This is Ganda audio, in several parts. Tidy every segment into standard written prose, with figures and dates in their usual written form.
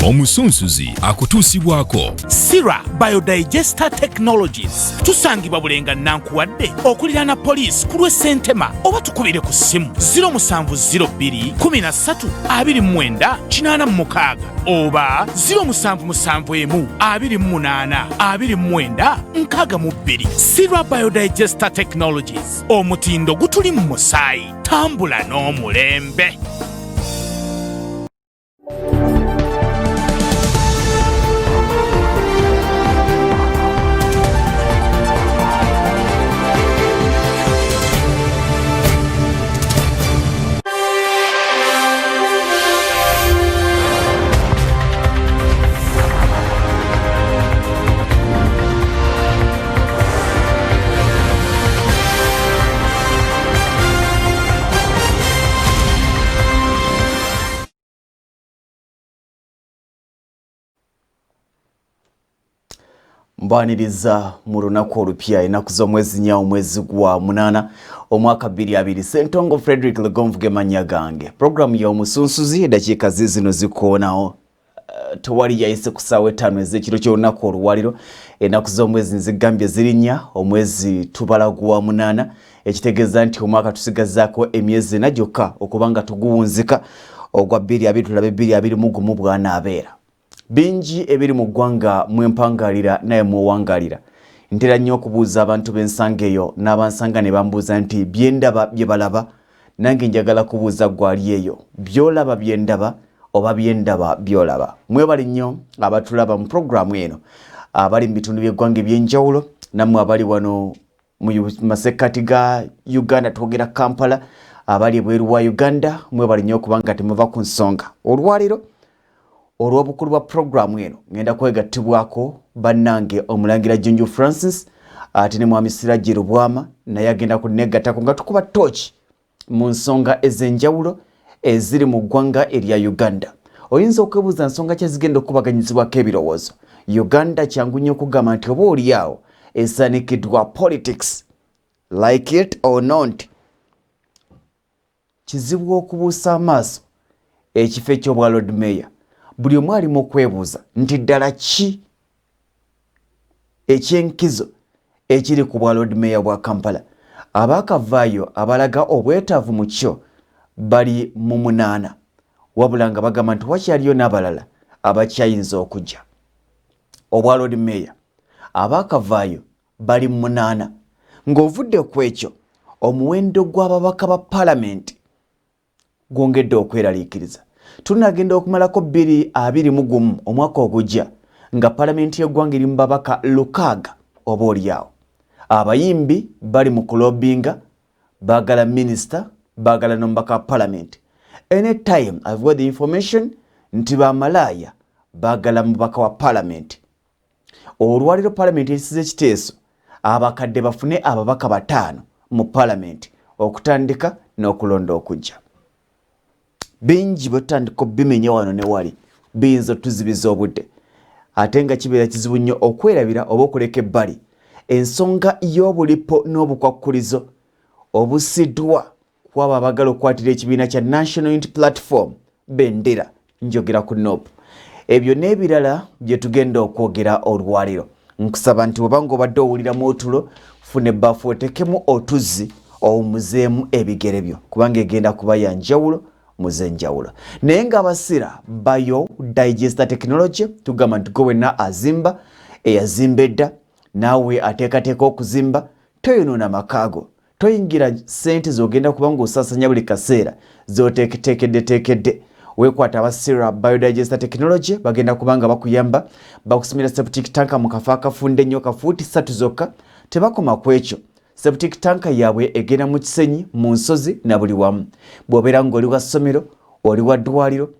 Omusunsuzi akutuusibwako. Sira Biodigester Technologies. Tusangibwa Bulenga Nankuwadde okuliraana poliisi ku lw'Essentema oba tukubire ku ssimu 0702 13 29 86 oba 0771 28 29 62. Sira Biodigester Technologies. Omutindo gutuli mu musaayi. Tambula n'omulembe. Mbaniriza mu lunaku olupya ennaku z'omwezi nya omwezi gwa 8 omwaka 2020. Ssentongo Frederick Lugonvu gemanya gange. Programu ya omusunsuzi eddakiika zino zikoonawo tewali yayise ku ssaawa 5 ez'ekiro ky'olunaku olwaliro. Ennaku z'omwezi nzigambye zirinnya omwezi tubala gwa 8 ekitegeeza nti omwaka tusigazaako emyezi 4 gyokka okubanga tuguwunzika ogwa 2020 tulabe 2021 bw'anaabeera. Bingi ebiri mu ggwanga mwempangalira naye muwangalira. Ntera nnyo okubuuza abantu b'ensanga eyo n'abansanga ne bambuuza nti byendaba bye balaba, nange njagala kubuuza gwali eyo byolaba byendaba oba byendaba byolaba. Mwebale nnyo abatulaba mu programu eno abali mu bitundu by'eggwanga eby'enjawulo, nammwe abali wano mu masekkati ga Uganda twogera Kampala, abali ebweru wa Uganda mwebale nnyo kubanga temuva ku nsonga. Olwaliro olw'obukulu bwa programu eno ngenda kwegattibwako bannange omulangira Junju Francis ate ne mwami Sirajje Rubwama naye agenda kunnegattako nga tukuba tochi mu nsonga ez'enjawulo eziri mu ggwanga erya Uganda. Oyinza okwebuuza nsonga ki zigenda okubaganyizibwako ebirowoozo. Uganda kyangu nnyo okugamba nti oba oliawo esanikiddwa politics, like it or not. Kizibu okubuusa amaaso ekifo eky'obwa Lord Mayor. Buli omu ali mu kwebuuza nti ddala ki ekyenkizo ekiri ku bwa Lord Mayor bwa Kampala. Abaakavaayo abalaga obwetaavu mu kyo bali mu 8 wabula nga bagamba nti wakyaliyo n'abalala abakyayinza okujja. Obwa Lord Mayor abaakavaayo bali mu 8 ng'ovudde ku ekyo omuwendo gw'ababaka ba Parliament gwongedde okweraliikiriza. Tunagenda okumalako 2021 omwaka ogujja nga Parliament y'eggwanga eri mu babaka 6 oba oliawo. Abayimbi bali mu kulobinga baagala minister baagala n'omubaka wa Parliament. Anytime I've got the information nti bamalaaya baagala mubaka wa Parliament. Olwaliro Parliament esize ekiteeso abakadde bafune ababaka 5 mu Parliament okutandika n'okulonda okujja. Bingi botandika bimenya wano ne wali biyinza tuzibiza obudde ate nga kibeera kizibu nnyo okwerabira oba okuleka ebbali ensonga y'obulipo n'obukwakkulizo obusiddwa kwabo abagala okukwatira ekibiina kya National Unity Platform bendera njogera ku NOP. Ebyo n'ebirala bye tugenda okwogera olwaliro. Nkusaba nti bw'obanga obadde owuliramu otulo funa ebbaafu otekemu otuzzi owumuzeemu ebigere byo kubanga egenda kuba ya njawulo muzenjawulo. Naye nga Basira Biodigester Technology tugamba nti gwenna azimba eyazimba edda naawe ateekateeka okuzimba toyonoona makaago. Toyingira ssente z'ogenda kuba ng'osaasanya buli kaseera z'oteekedde. Weekwata Basira Biodigester Technology bagenda kubanga bakuyamba bakusumira septic tanka mu kafo akafunda ennyo kafuuti 3 zokka. Tebakoma ku ekyo. Septic tanka yaabwe egenda mu kisenyi mu nsozi na buli wamu. Bw'obeera ng'oli wa ssomero, oli wa ddwaliro,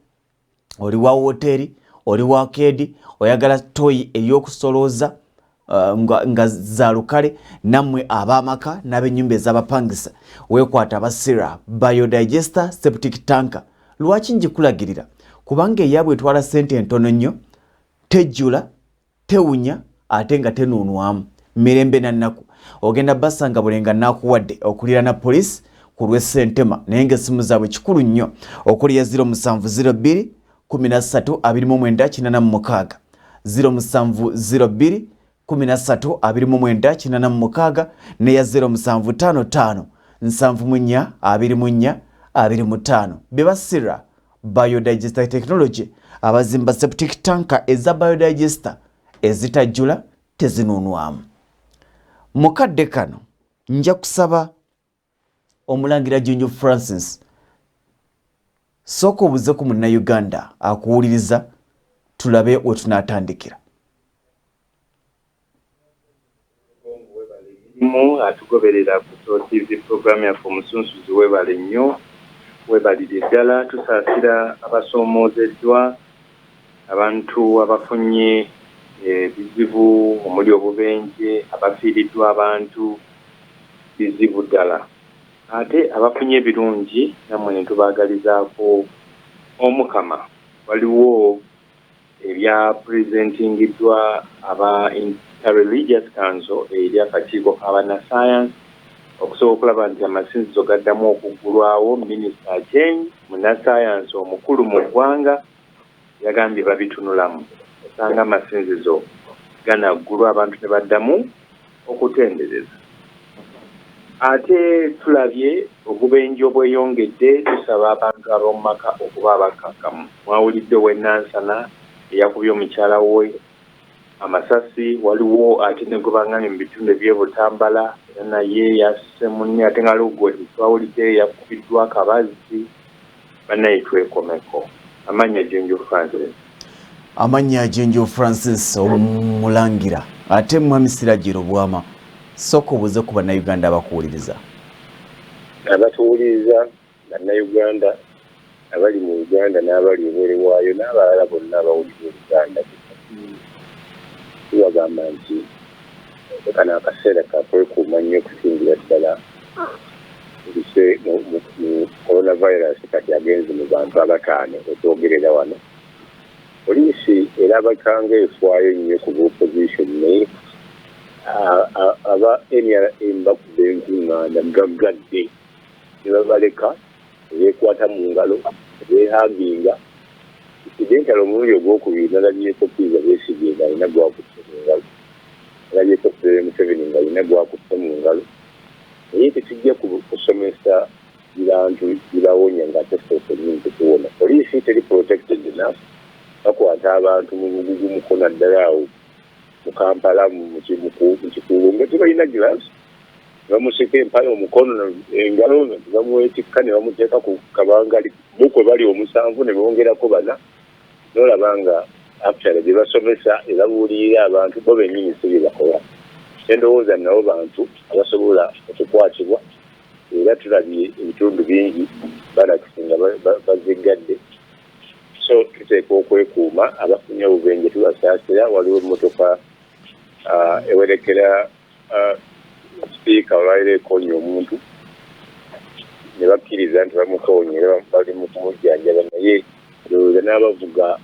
oli wa woteeri, oli wa arcade, oyagala toyi ey'okusolooza nga za lukale, nammwe ab'amaka n'ab'ennyumba ez'abapangisa. Weekwata Basira Biodigester septic tanka. Lwaki ngikulagirira? Kubanga eyaabwe etwala ssente entono nnyo, tejjula, tewunya, ate nga tenuunwamu. Mirembe na nnaku. Ogenda basanga Bulenga nakuwadde okulira na police ku lw'Essentema naye ng'essimu zaabwe kikulu nnyo okuli ya 0702 1329 0702 1329 neya 0755 742425 bebasira Biodigester Technology abazimba septic tanker eza biodigester ezitajjula tezinunwamu. Mukadde kano nja kusaba Omulangira Jjunju Francis sooka obuze ku Munnayuganda akuwuliriza tulabe we tunaatandikira. Atugoberera ku TV program ya Omusunsuzi webale nnyo webalire ddala tusaasira abasoomozeddwa abantu abafunye bizibu omuli obubenje abafiiriddwa abantu bizibu ddala ate abafunye ebirungi nammwe ne tubaagalizaako Omukama. Waliwo ebya presentingiddwa aba Interreligious Council eri akakiiko k'abannassaayansi okusobola okulaba nti amasinzizo gaddamu okuggulwawo. Minisita Ajeng munnassaayansi omukulu mu ggwanga yagambye babitunulamu osanga amasinzizo ganaggulwa abantu ne baddamu okutendereza. Ate tulabye obubenje obweyongedde tusaba abantu ab'omu maka okuba abakakkamu. Mwawulidde ow'ennansana eyakubye omukyala we amasasi, waliwo ate ne gubanganye mu bitundu eby'Ebutambala era naye yasse munne ate nga Lugwe twawulidde yakubiddwa akabazi. Bannaye twekomeko. Amannya Jjunju Francis. Amannya Jjunju Francis Omulangira ate Mwami Sirajiro Bwama sooka obuze ku Bannayuganda abakuwuliriza. Abatuwuliriza Bannayuganda abali mu Uganda n'abali ebweru waayo n'abalala bonna abawulira Uganda tubagamba nti kano akaseera kakwekuuma nnyo okusingira ddala mu coronavirus kati agenze mu bantu abataano okwogerera wano. Poliisi erabika ng'efaayo nnyo ku opposition naye aba NRM bakubba enkuŋŋaana gaggadde ne babaleka beekwata mu ngalo beehaginga. Incidentally omulundi ogwokubiri nalabyeko Pizza Besigye ng'alina gwakutte mu ngalo, nalabyeko Pizza Museveni ng'alina gwakutte mu ngalo. Naye tetujja kusomesa birantu bibawonya ng'ate sooka nnyingi tuwona. Poliisi teri protected enough. Bakwata abantu mu bugugu mukono ddala awo mu Kampala mu kikuubo nga tebalina gloves. Bamusika empale omukono engalo bamuwetikka ne bamuteeka ku kabangali bukwe bali omusanvu ne bongerako bana. Nolaba nga actually bye basomesa ebabuulirira abantu bo bennyini si bye bakola. Endowooza nabo bantu abasobola okukwatibwa era tulabye ebitundu bingi balakisinga baziggadde. So tuteeka okwekuuma abafunye obubenje tubasaasira. Waliwo emmotoka ewerekera sipiika olwaire ekoonye omuntu ne bakkiriza nti bamukoonyera bali mu kumujjanjaba naye ndowooza n'abavuga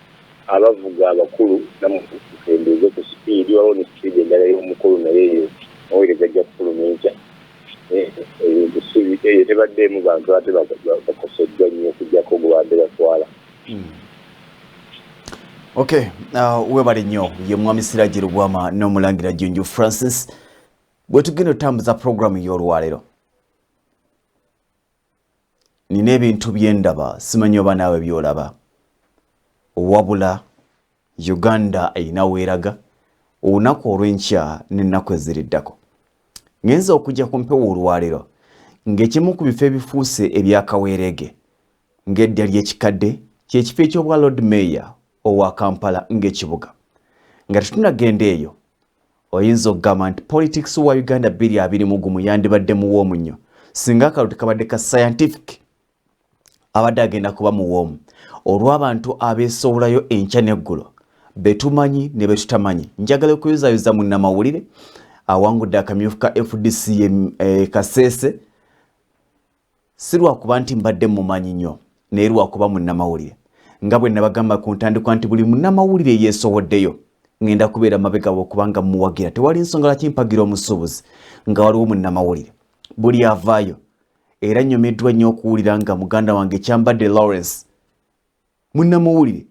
abakulu namukendeeze ku sipiidi waliwo ne sipiidi endala y'omukulu naye eyo naweereza ajja kufuluma enkya. Ebintu eyo tebaddeemu bantu ate bakoseddwa nnyo okugyako ogubadde batwala. Okay, webale nnyo ye Mwami Sirajiro Bwama n'Omulangira Jjunju Francis. Bwe tugenda otambuza programu y'olwaleero nina ebintu byendaba simanyi oba naawe byolaba wabula Uganda erina weeraga olunaku olw'enkya n'ennaku eziriddako. Ngenza okujja ku mpewo olwaleero ng'ekimu ku bifo ebifuuse ebyakaweerege ng'eddya ly'ekikadde kyekifo eky'obwa Lord Mayor owa Kampala ng'ekibuga. Nga tetunagenda eyo oyinza okugamba nti politics wa Uganda 2021 yandibadde muwoomu nnyo singa akalulu kabadde ka scientific abadde agenda kuba muwoomu olw'abantu abeesoolayo enkya n'eggulo betumanyi ne betutamanyi. Njagala okuyuzayuza munnamawulire awangudde akamyufu ka FDC Kasese si lwakuba nti mbadde mumanyi nnyo naye lwakuba munnamawulire nga bwe nabagamba ku ntandikwa nti buli munnamawulire yeesowoddeyo ngenda kubeera mabega bw'okubanga muwagira. Tewali nsonga lwaki mpagira omusuubuzi nga waliwo munnamawulire buli avaayo. Era nnyumiddwa nnyo okuwulira nga muganda wange Kyambadde Lawrence munnamawulire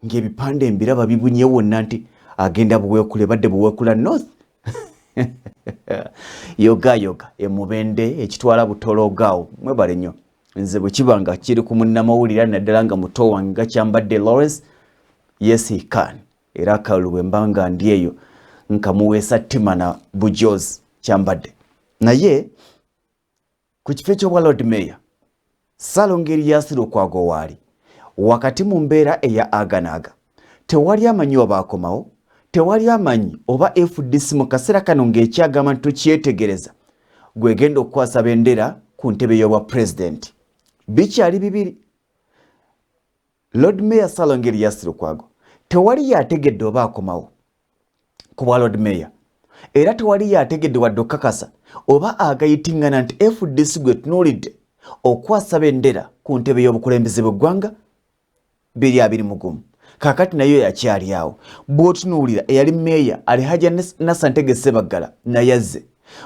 ng'ebipande embiraba bibunye wonna nti agenda buweekule badde buweekula north. yoga emubende ekitwala butologaawo mwebale nnyo nze bwe kiba nga kiri ku munnamawulire naddala nga muto wange nga kyambadde Lawrence yes he can era akalulu bwe mba nga ndi eyo nkamuweesa ttima na bujozi kyambadde naye ku kifo ky'obwa Lord Mayor Ssaalongo Erias Lukwago waali wakati mu mbeera eya aganaaga tewali amanyi oba akomawo tewali amanyi oba FDC mu kaseera kano ng'ekyagamba nti tukyetegereza gwegenda okukwasa bendera ku ntebe y'obwa pulezidenti bikyali bibiri. Lord Mayor Ssaalongo Erias Lukwago tewali yategedde oba akomawo ku bwa Lord Mayor era tewali yategedde wadde okukakasa oba agayitingana nti FDC gwe tunuulidde okukwasa bendera ku ntebe y'obukulembeze bw'eggwanga 2020 kakati nayo yakyali awo. Bw'otunuulira eyali Mayor Alhaji Nassantege Ssebaggala nayazze,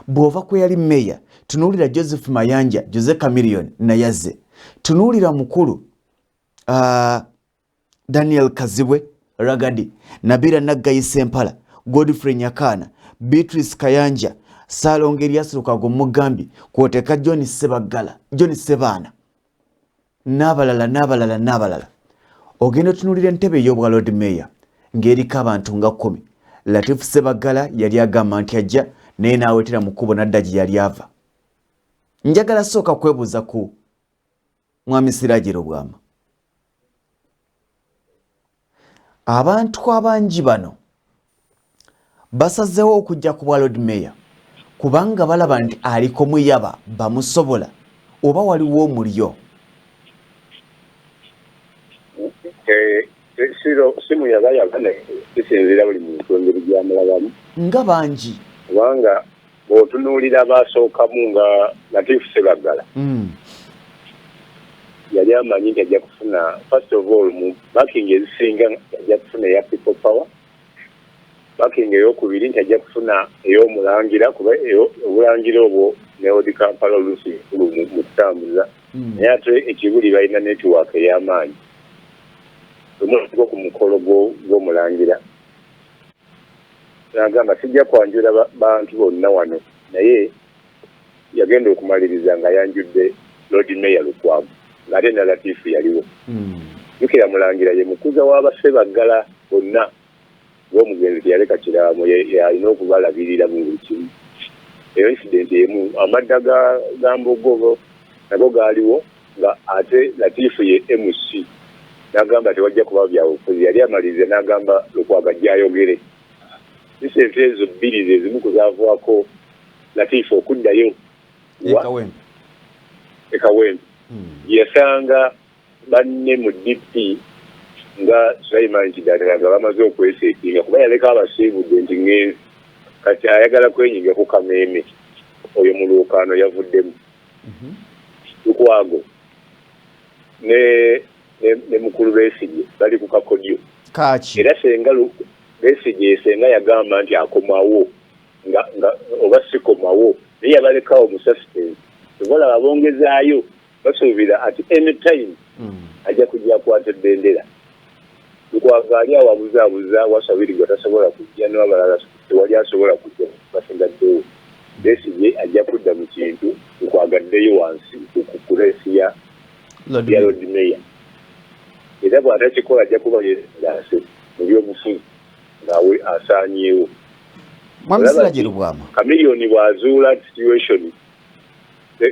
bw'ova kwe yali Mayor tunuulira Joseph Mayanja Jose Chameleone nayazze, tunuulira mukulu Daniel Kazibwe Ragadi, Nabira Naggayi Sempala, Godfrey Nyakana, Beatrice Kayanja, Ssaalongo Erias Lukwago Mugambi, kw'oteeka John Ssebaana n'abalala. Ogenda otunuulira entebe ey'obwa Lord Mayor ng'eriko abantu nga 10. Latif Ssebaggala yali agamba nti ajja naye n'awetera mu kkubo n'adda gye yali ava. Njagala sooka kwebuuza ku Mwami Siraje Rugwama. Abantu abangi bano basazeewo okujja ku bwa Lord Mayor kubanga balaba nti aliko muyaba bamusobola oba waliwo omulyo. Simu yagayagane kisinzira buli muntu engeri gy'amulabamu nga bangi kubanga bw'otunuulira baasookamu nga Latif Ssebaggala yali amanyi nti ajja kufuna first of all mu backing ezisinga ajja kufuna eya people power, backing ey'okubiri nti ajja kufuna ey'omulangira kuba obulangira obwo ne Odi Kampala oluusi mu kutambuza naye ate ekibuli balina network ey'amaanyi omwo ku mukolo gw'omulangira n'agamba sijja kwanjula bantu bonna wano naye yagenda okumaliriza nga yanjudde Lord Mayor Lukwago ng'ate na Latif yaliwo. Jukira mulangira ye mukuza w'Abassebaggala bonna ng'omugenzi teyaleka kiraamo yalina okubalabirira mu buli kimu. Eyo incident emu amadda ga Mbogogo nago gaaliwo nga ate Latif ye MC n'agamba tewajja kuba byabufuzi yali amaliriza n'agamba Lukwago ajja ayogere. Disente ezo bbiri ze zimu kuzaavaako Latif okuddayo ekawempe yasanga banne mu DP nga Sulaiman Kidadala nga bamaze okweseekinga kuba yaleka abasiibudde nti ngenzi kati ayagala kwenyiga ku Kameme oyo mu lwokaano yavuddemu. Lukwago ne mukulu Besigye bali ku kakodyo kaki era senga Besigye senga yagamba nti akomawo nga oba sikomawo naye yabalekawo mu suspense tubola abongezaayo basuubira ati anytime ajja kujja akwata bendera. Lukwago ali awo abuzaabuza wasabirirwa tasobola kujja n'abalala tewali asobola kujja basingaddewo. Besigye ajja kudda mu kintu Lukwagaddeyo wansi ku leesi ya Lord Mayor era bw'atakikola ajja kuba yeegaase mu byobufuzi ngaawe asaanyeewo. Mwami Siraje Rugwama Chameleone bw'azuula situation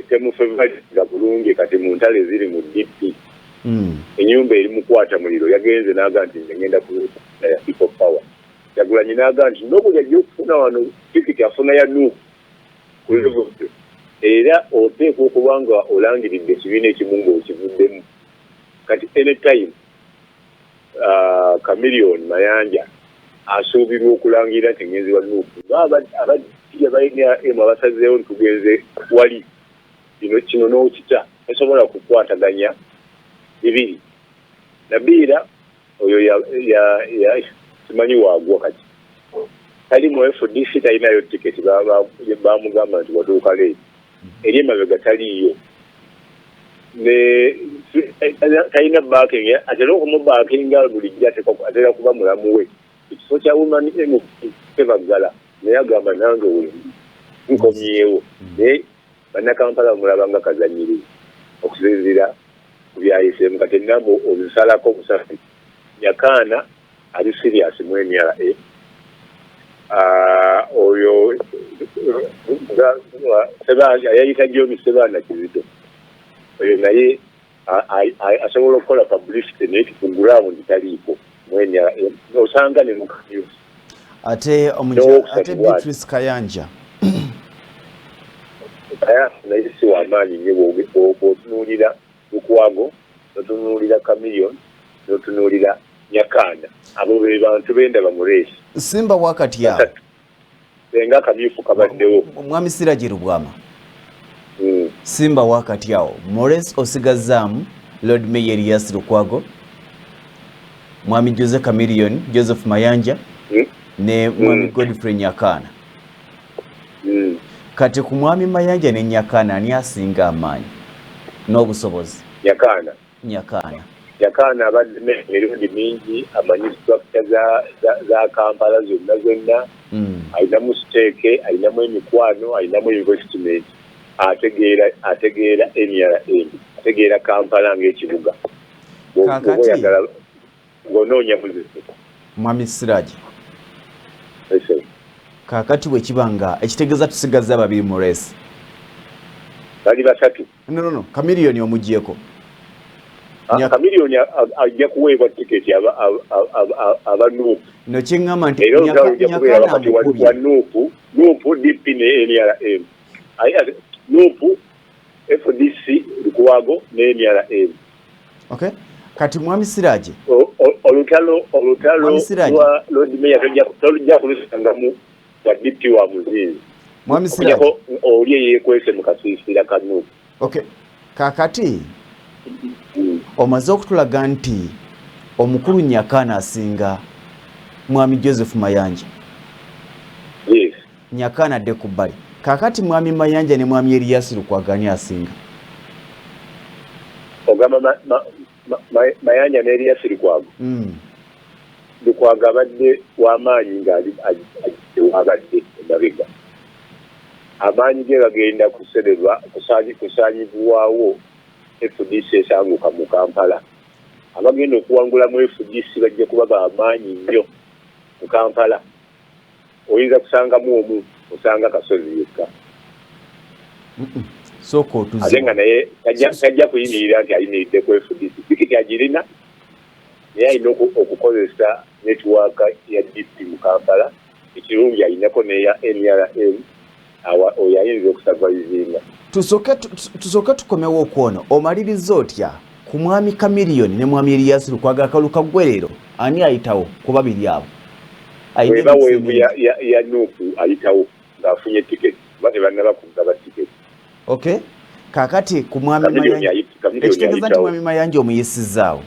temufevaga bulungi kati mu ntale ziri mu DP ennyumba eri mukwata muliro yagenze n'aga nti ngenda ku people power yagulanye n'aga nti n'obuli ajja okufuna wano tikiti afuna ya Nuupu era oteekwa okuba nga olangiridde ekibiina ekimu ng'okivuddemu kati anytime Chameleone Mayanja asuubirwa okulangira nti ngenzi wa Nuupu abajja balina emu abasazeewo ntugenze wali kino n'okita esobola kukwataganya bibiri. Nabiira oyo simanyi waagwa kati tali mu FDC talinayo tiketi bamugamba nti watuuka leeti eri emabega taliiyo ne talina backing atera okumubakinga bulijjo atera kuba mulamu we ekifo kya woman tebagala naye agamba nange we nkomyewo naye bannakampala bamulaba kazanyiri okusinziira ku byayisemu kati nabo obisalako obusafi Nyakana ali serious mu NRA oyo Sebanja yayita Jomi Sebanja Kizito oyo naye asobola okukola publicity naye kifungulamu nditaliiko mu NRA osanga ne mukayo ate Beatrice Kayanja naye si wamaanyi nnyo bw'otunuulira Lukwago n'otunuulira Chameleone n'otunuulira Nyakana abo be bantu bendaba mu race Simba wakati yao senga kamyufu kabaddewo Mwami Sirajji Rugwama Simba wakati yao Maurice Osigazaamu Lord Mayor Elias Lukwago Mwami Jose Chameleone Joseph Mayanja ne Mwami Godfrey Nyakana kati ku Mwami Mayanja ne Nyakana ani asinga amaanyi n'obusobozi Nyakana abadde emirundi mingi amanyi structure za Kampala zonna alinamu stake alinamu emikwano alinamu investment ategeera NRM ategeera Kampala ng'ekibuga kakati ng'onoonya muzisi Mwami Sirajji kakati bwe kibanga ekitegeeza tusigaza babiri mu race bali basatu no Chameleone omugyeko Chameleone ajja kuweebwa tiketi abanuupu no kyengamba nti nuupu DP ne NRM nuupu FDC Lukwago ne NRM okay kati Mwami Sirajji olutalo lwa Lord Mayor tojja kulusangamu wa DP wa Muzinzi Mwami Sirajji oli yekwese mu kasiisira ka nuupu okay kakati omaze okutulaga nti omukulu Nyakana asinga Mwami Joseph Mayanja yes Nyakana adde ku bbali kakati Mwami Mayanja ne Mwami Elias Lukwagani asinga ogamba Mayanja ne Elias Lukwago Lukwago abadde w'amaanyi ng'abadde emabega amaanyi ge bagenda kusererwa kusaanyibwawo FDC esanguka mu Kampala abagenda okuwangula mu FDC bajja kuba bamaanyi nnyo mu Kampala oyinza kusangamu omu osanga Kasozi yekka soko tuzi ate nga naye tajja kuyimirira nti ayimiridde ku FDC tikiti agirina naye alina okukozesa netiwaaka ya DP mu Kampala ekirungi alinako neya NRM oyo ayinza okusavayizinga tusooke tukomewo okwono omaliriza otya ku Mwami Chameleone ne Mwami Elias Lukwago akaluka ggwerero ani ayitawo ku babiri abo weebu ya nuupu ayitawo ng'afunye tiketi kuba tebannaba kugaba tiketi okay kakati ku Mwami Mayanja ekitegeeza nti Mwami Mayanja omuyisizaawo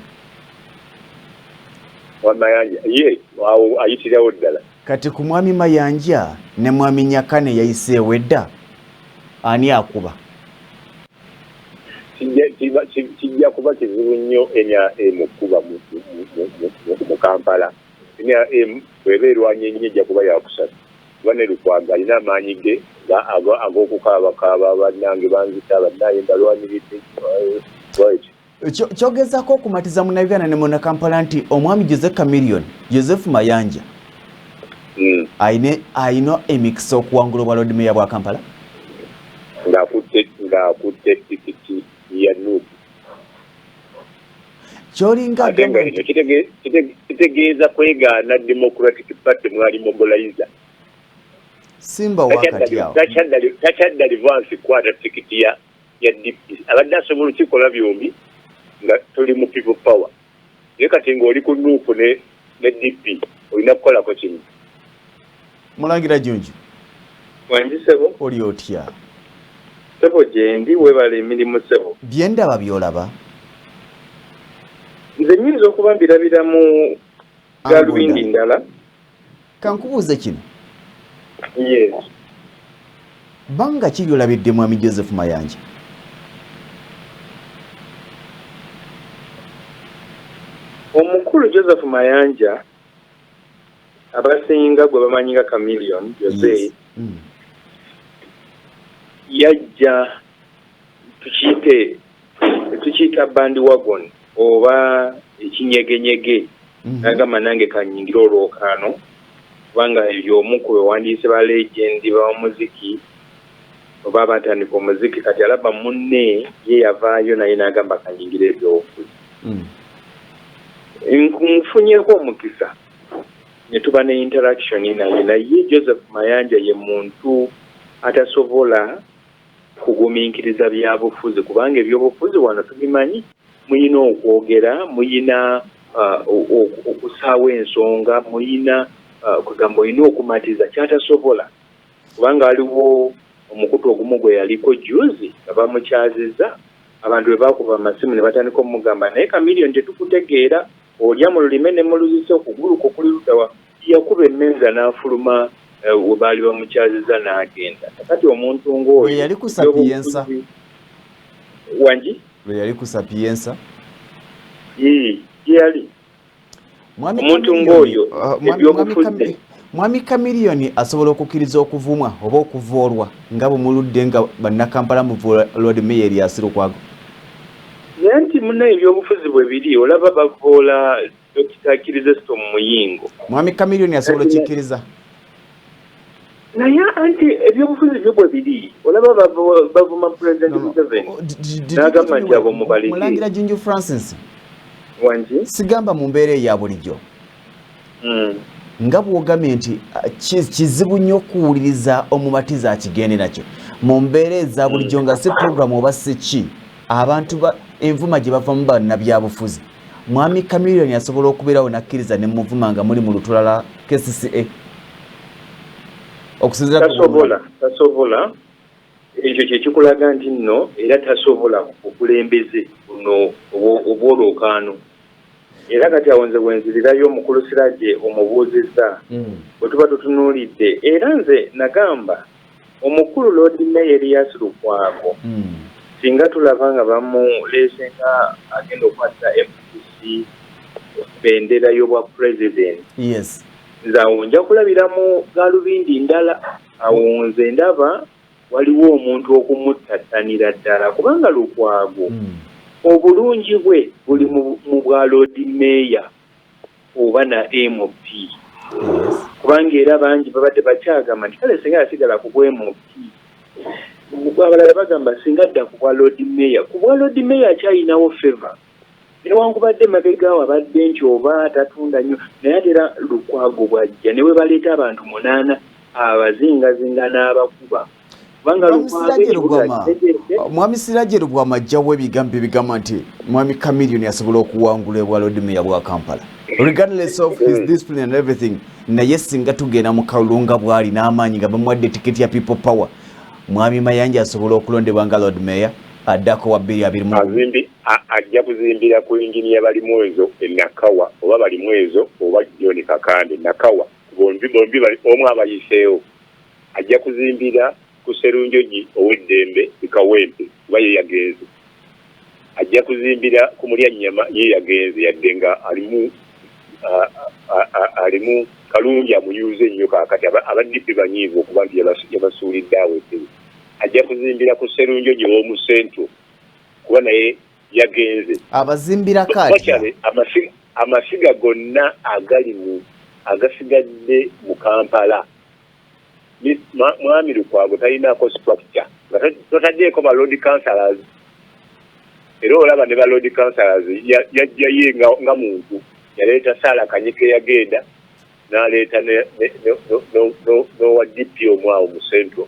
Mayanja ye awo ayitirawo ddala kati ku Mwami Mayanja ne Mwami Nyakana yayiseewo edda ani akuba kijja kuba kizibu nnyo NRM okuba mu Kampala NRM bweba erwanya ennyo ejja kuba yakusatu kuba ne Lukwago alina amaanyi ge ag'okukaabakaaba bannange banzita bannaye mbalwaniridde kyogezaako okumatiza Munnayuganda ne Munnakampala nti Omwami Jose Chameleone Joseph Mayanja ayina emikisa okuwangula obwa Lord Mayor bwa Kampala ng'akutte tikiti ya nuupu kyolinga kitegeeza kwegaana Democratic Party mwali mobilizer Simba wakati yao takyadda advance kwata tikiti ya DP abadde asobola okikola byombi nga tuli mu people power naye kati ng'oli ku nuupu ne DP olina kukolako kimu Mulangira Junju wanjisebo oli otya sebo gyendi webala emirimu sebo byendaba byolaba nze nnyinza okuba mbirabira mu galubindi ndala kankubuuze kino yes banga ki byolabidde Mwami Joseph Mayanja omukulu Joseph Mayanja abasinga gwe bamanyi nga Chameleon Jose yajja tukiyita bandi wagon oba ekinyegenyege nagamba nange kanyingira olwokaano kubanga ebyomu ku bewandiise ba legend b'omuziki oba abatandika omuziki kati alaba munne ye yavaayo naye n'agamba kanyingira ebyobufuzi nfunyeeko omukisa ne tuba ne interaction naye Joseph Mayanja ye muntu atasobola kugumiikiriza byabufuzi kubanga ebyobufuzi wano tubimanyi muyina okwogera muyina okusaawa ensonga muyina kugamba olina okumatiza kyatasobola kubanga aliwo omukutu ogumu gwe yaliko juzi nga bamukyaziza abantu bwe bakuba amasimu ne batandika omugamba naye Chameleon tetukutegeera olya mu lulime ne muluzisa okuguluka okuli ludawa yakuba emmenza n'afuluma we baali bamukyaziza n'agenda kati omuntu ng'oyo yali ku Sapienza wangi yali ku Sapienza yali omuntu ng'oyo ebyobufuzi Mwami Chameleon asobola okukkiriza okuvumwa oba okuvoolwa nga bumuludde nga bannakampala muvuula Lord Mayor Erias Lukwago naye nti munnaye ebyobufuzi bwe biri olaba bavoola Dr. Kirizesto Muyingo Mwami Chameleon asobola okikkiriza naye anti ebyobufuzi byo bwe biri olaba bavuma President Museveni n'agamba nti abo mubaleke Mulangira Jinju Francis wangi sigamba mu mbeera eya bulijjo nga bw'ogambye nti kizibu nnyo okuwuliriza omumatiza akigende nakyo mu mbeera eza bulijjo nga si programu oba si ki abantu envuma gye bavamu bannabyabufuzi Mwami Chameleon asobola okubeerawo nakkiriza ne muvuma nga muli mu lutulala KCCA okusinzira tasobola ekyo kyekikulaga nti nno era tasobola okulembeze buno obwolwokaano era kati awo nze bwenzirirayo omukulu Sirage omubuuzizza bwe tuba tutunuulidde era nze nagamba omukulu Lord Mayor Erias Lukwago singa tulaba nga bamuleese nga agenda okwatira FCC bendera y'obwa president yes nze awo nja kulabiramu galubindi ndala awo nze ndaba waliwo omuntu okumutattanira ddala kubanga Lukwago obulungi bwe buli mu bwa Lord Mayor oba na MOP kubanga era bangi babadde bakyagamba nti kale singa yasigala ku bwa MOP abalala bagamba singa adda ku bwa Lord Mayor ku bwa Lord Mayor akyayinawo favor newankubadde mabegaawo abadde nti oba tatunda nnyo naye ate era Lukwago bwajja ne we baleeta abantu 8 abazingazinga n'abakuba Mwami Sirage Lugwama ajjawo ebigambo ebigamba nti Mwami Chameleon asobola okuwangula ebwa Lord Mayor bwa Kampala regardless of his discipline and everything naye singa tugenda mu kalunga bwali n'amaanyi nga bamuwadde tiketi ya people power Mwami Mayanja asobola okulondebwa nga Lord Mayor addako wa 2020 ajja kuzimbira ku engineer bali mwezo Nakawa oba bali mwezo oba John Kakande Nakawa bombi bali omwe abayiseewo ajja kuzimbira ku Serunjoji ow'eddembe Bikawempe kuba ye yagenze ajja kuzimbira ku Mulyanyama ye yagenze yadde nga alimu kalungi amuyuze nnyo kaakati abaddipi banyiivu okuba nti yabasuulidde awo ajja kuzimbira ku Serunjoji w'omu Central kuba naye yagenze abazimbira kati amasiga gonna agasigadde mu Kampala Mwami Lukwago talinaako structure totaddeeko ba Lord Councillors era olaba ne ba Lord Councillors yajja ye nga muntu yaleeta Sala Kanyike yagenda n'aleeta n'owa DP omwawo mu Central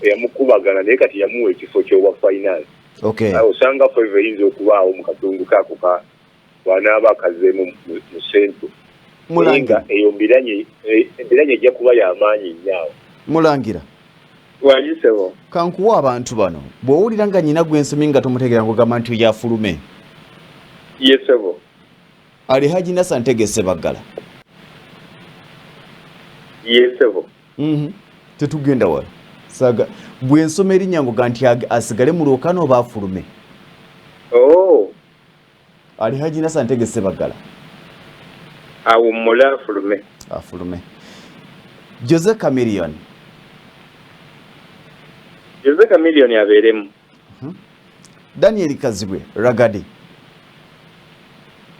eyamukubagana naye kati yamuwa ekifo ky'obwa finance osanga feve eyinza okubaawo mu katundu kaako wanaaba akazeemu mu Central nga eyo mbiranye ejja kuba y'amaanyi nnyo Mulangira wajisebo kankuwa abantu bano bw'owulira nga nnyina gw'ensomi nga tomutegeera ng'ogamba nti yafulume yesebo ali Haji Nassan Ntegese Baggala yesebo tetugenda wala saga bw'ensoma erinnya ngoga nti asigale mu lwokaano oba afulume ali Haji Nassan Ntegese Baggala awummule afulume. Afulume. Jose Chameleone. Jose Chameleone abeeremu. Daniel Kazibwe Ragadi.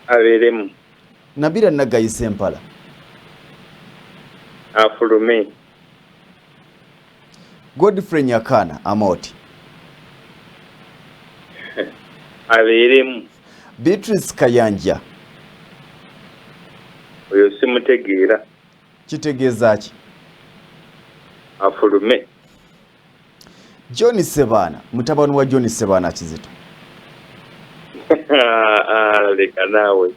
Abeeremu. Nabira Nagayi Sempala. Afulume. Godfrey Nyakana Amoti. Abeeremu. Beatrice Kayanja. Oyo simutegeera. Kitegeeza ki? Afulume. John Sebana, mutabani wa John Sebana Kizito. Leka naawe.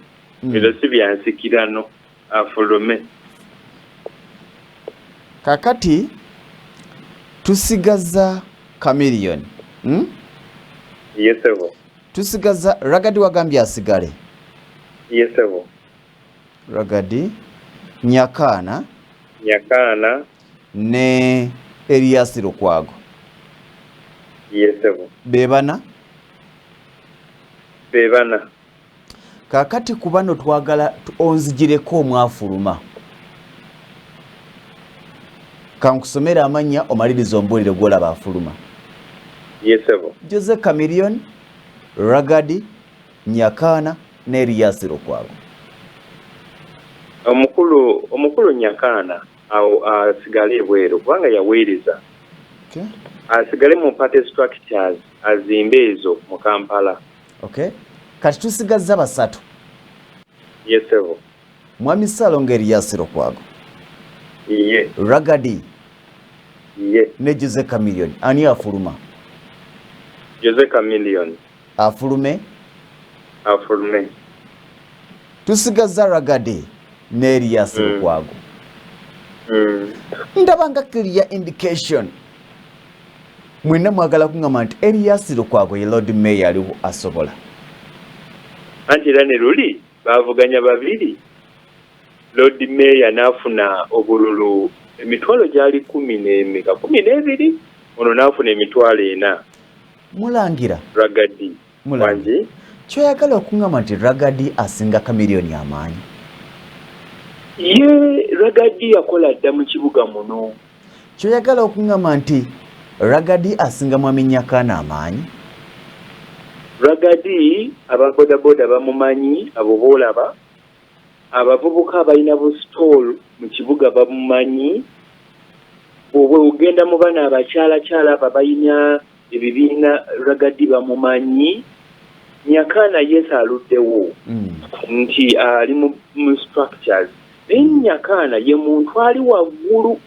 Ebyo si byansikirano. Afulume. Kakati tusigaza Chameleone. Yesebo. Tusigaza Ragadi wagambye asigale. Yesebo. Ragadi, Nyakana ne Elias Lukwago. Yesebo. Bebana. Kakati kubano twagala onzigireko omwafuluma. Kankusomera amanya omaliriza ombulire gwolaba afuluma. Yesebo. Jose Chameleone, Ragadi, Nyakana ne Elias Lukwago. Omukulu Nyakana asigale ebweru kubanga yaweereza. Okay. Asigale mu party structures azimbe ezo mu Kampala. Okay. Kati tusigaza basatu. Yesebo. Mwami Salongo Elias Lukwago. Iye. Ragadi. Iye. Ne Jose Chameleone. Ani afuluma? Jose Chameleone. Afulume. Tusigaza Ragadi ne Elias Lukwago. Ndabanga clear indication. Mwina mwagala kungamba nti Elias Lukwago ye Lord Mayor aliwo asobola. Anti era ne luli bavuganya babiri. Lord Mayor nafuna obululu emitwalo gyali 12 ono nafuna emitwalo 4. Mulangira Ragadi. Mulangi. Kyoyagala okungamba nti Ragadi asinga Chameleone amaanyi. Ye Ragadi yakola dda mu kibuga muno. Kyoyagala okungamba nti Ragadi asinga Mwami Nyakana amaanyi. Ragadi ababodaboda bamumanyi abo boolaba. Abavubuka abalina bu stall mu kibuga bamumanyi. Bwe ugenda mu bana abakyala babayina ebibiina Ragadi bamumanyi. Nyakana yesa aluddewo nti ali mu structures. Nyakana ye muntu ali waggulu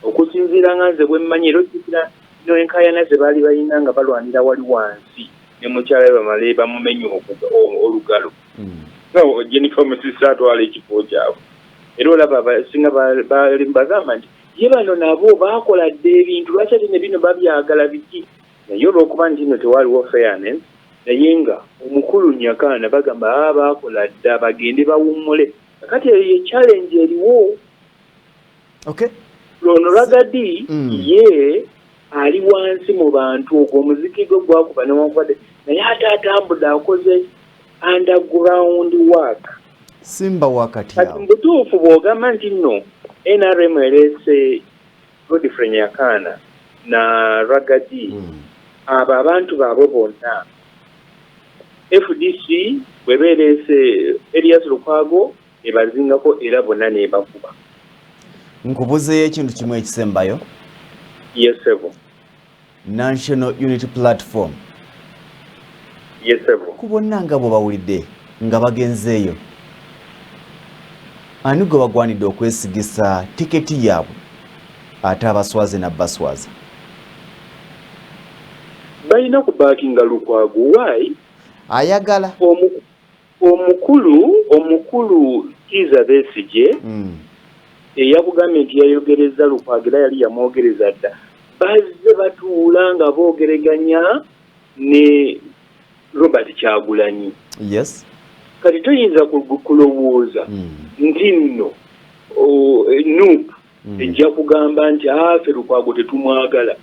okusinziira nga nze bwe mmanyi era okikira no enkayana ze baali balina nga balwanira wali wansi ne mukyala bamale bamumenya olugalo. No, Jennifer Musisa atwala ekifo kyabwe. Era olaba abasinga bagamba nti ye bano nabo baakola dda ebintu lwaki ate ne bino babyagala biki. Naye olw'okuba nti nno tewaliwo fairness naye nga omukulu Nyakana bagamba baakola dda bagende bawummule. Kati ye challenge eriwo. Okay. Lono Ragadi ye ali wansi mu bantu ogwo omuziki gwe gwakuba newankubadde naye ate atambudde akoze underground work. Simba wakati kati yao. Mbutuufu bw'ogamba nti nno NRM erese Godfrey Nyakana na Ragadi abo abantu baabwe bonna. FDC bwebeerese Elias Lukwago ebazingako era bonna nebakuba. Nkubuzeeyo ekintu kimu ekisembayo. Yes, sir. National Unity Platform. Yes, sir. Kubonna nga bwe bawulidde nga bagenzeeyo. Ani gwe bagwanidde okwesigisa tiketi yaabwe ate abaswaze nabbaswaza? Balina kubaakinga Lukwago. Why? Ayagala. Omukulu Kiza Besigye eyakugambye nti yayogereza Lukwago era yali yamwogereza dda. Bazze batuula nga boogereganya ne Robert Kyagulanyi. Yes. Kati toyinza kulowooza nti nno Nuupu ejja kugamba nti ffe Lukwago tetumwagala.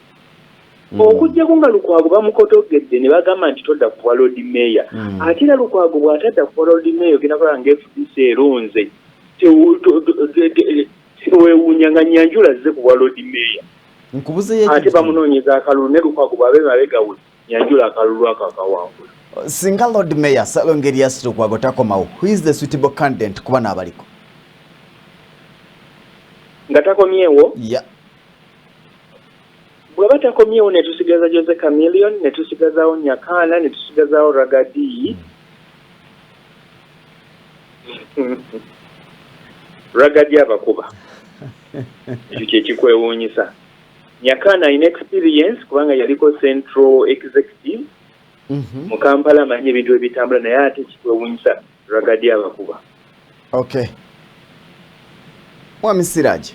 okujjako nga Lukwago bamukotogedde ne bagamba nti todda kuwa Lord Mayor ate era Lukwago bw'atadda kuwa Lord Mayor ogenda kulaba nga FDC erunze teweewuunya nga Nyanjula azze kuwa Lord Mayor ate bamunoonyeza akalulu ne Lukwago bw'abe mabega we Nyanjula akalulu ako akawangula. Singa Lord Mayor Salongo Erias Lukwago takomawo, who is the suitable candidate kuba n'abaliko? Nga takomyewo? Yeah. Bwaba takomyewo ne tusigaza Jose Chameleon, ne tusigazaawo Nyakana, ne tusigazaawo Ragadi. Ragadi abakuba. Ekyo kye kikwewuunyisa. Nyakana in experience kubanga yaliko Central Executive. Mu Kampala amanyi ebintu ebitambula naye ate kikwewuunyisa Ragadi abakuba. Okay. Mwami Siraje.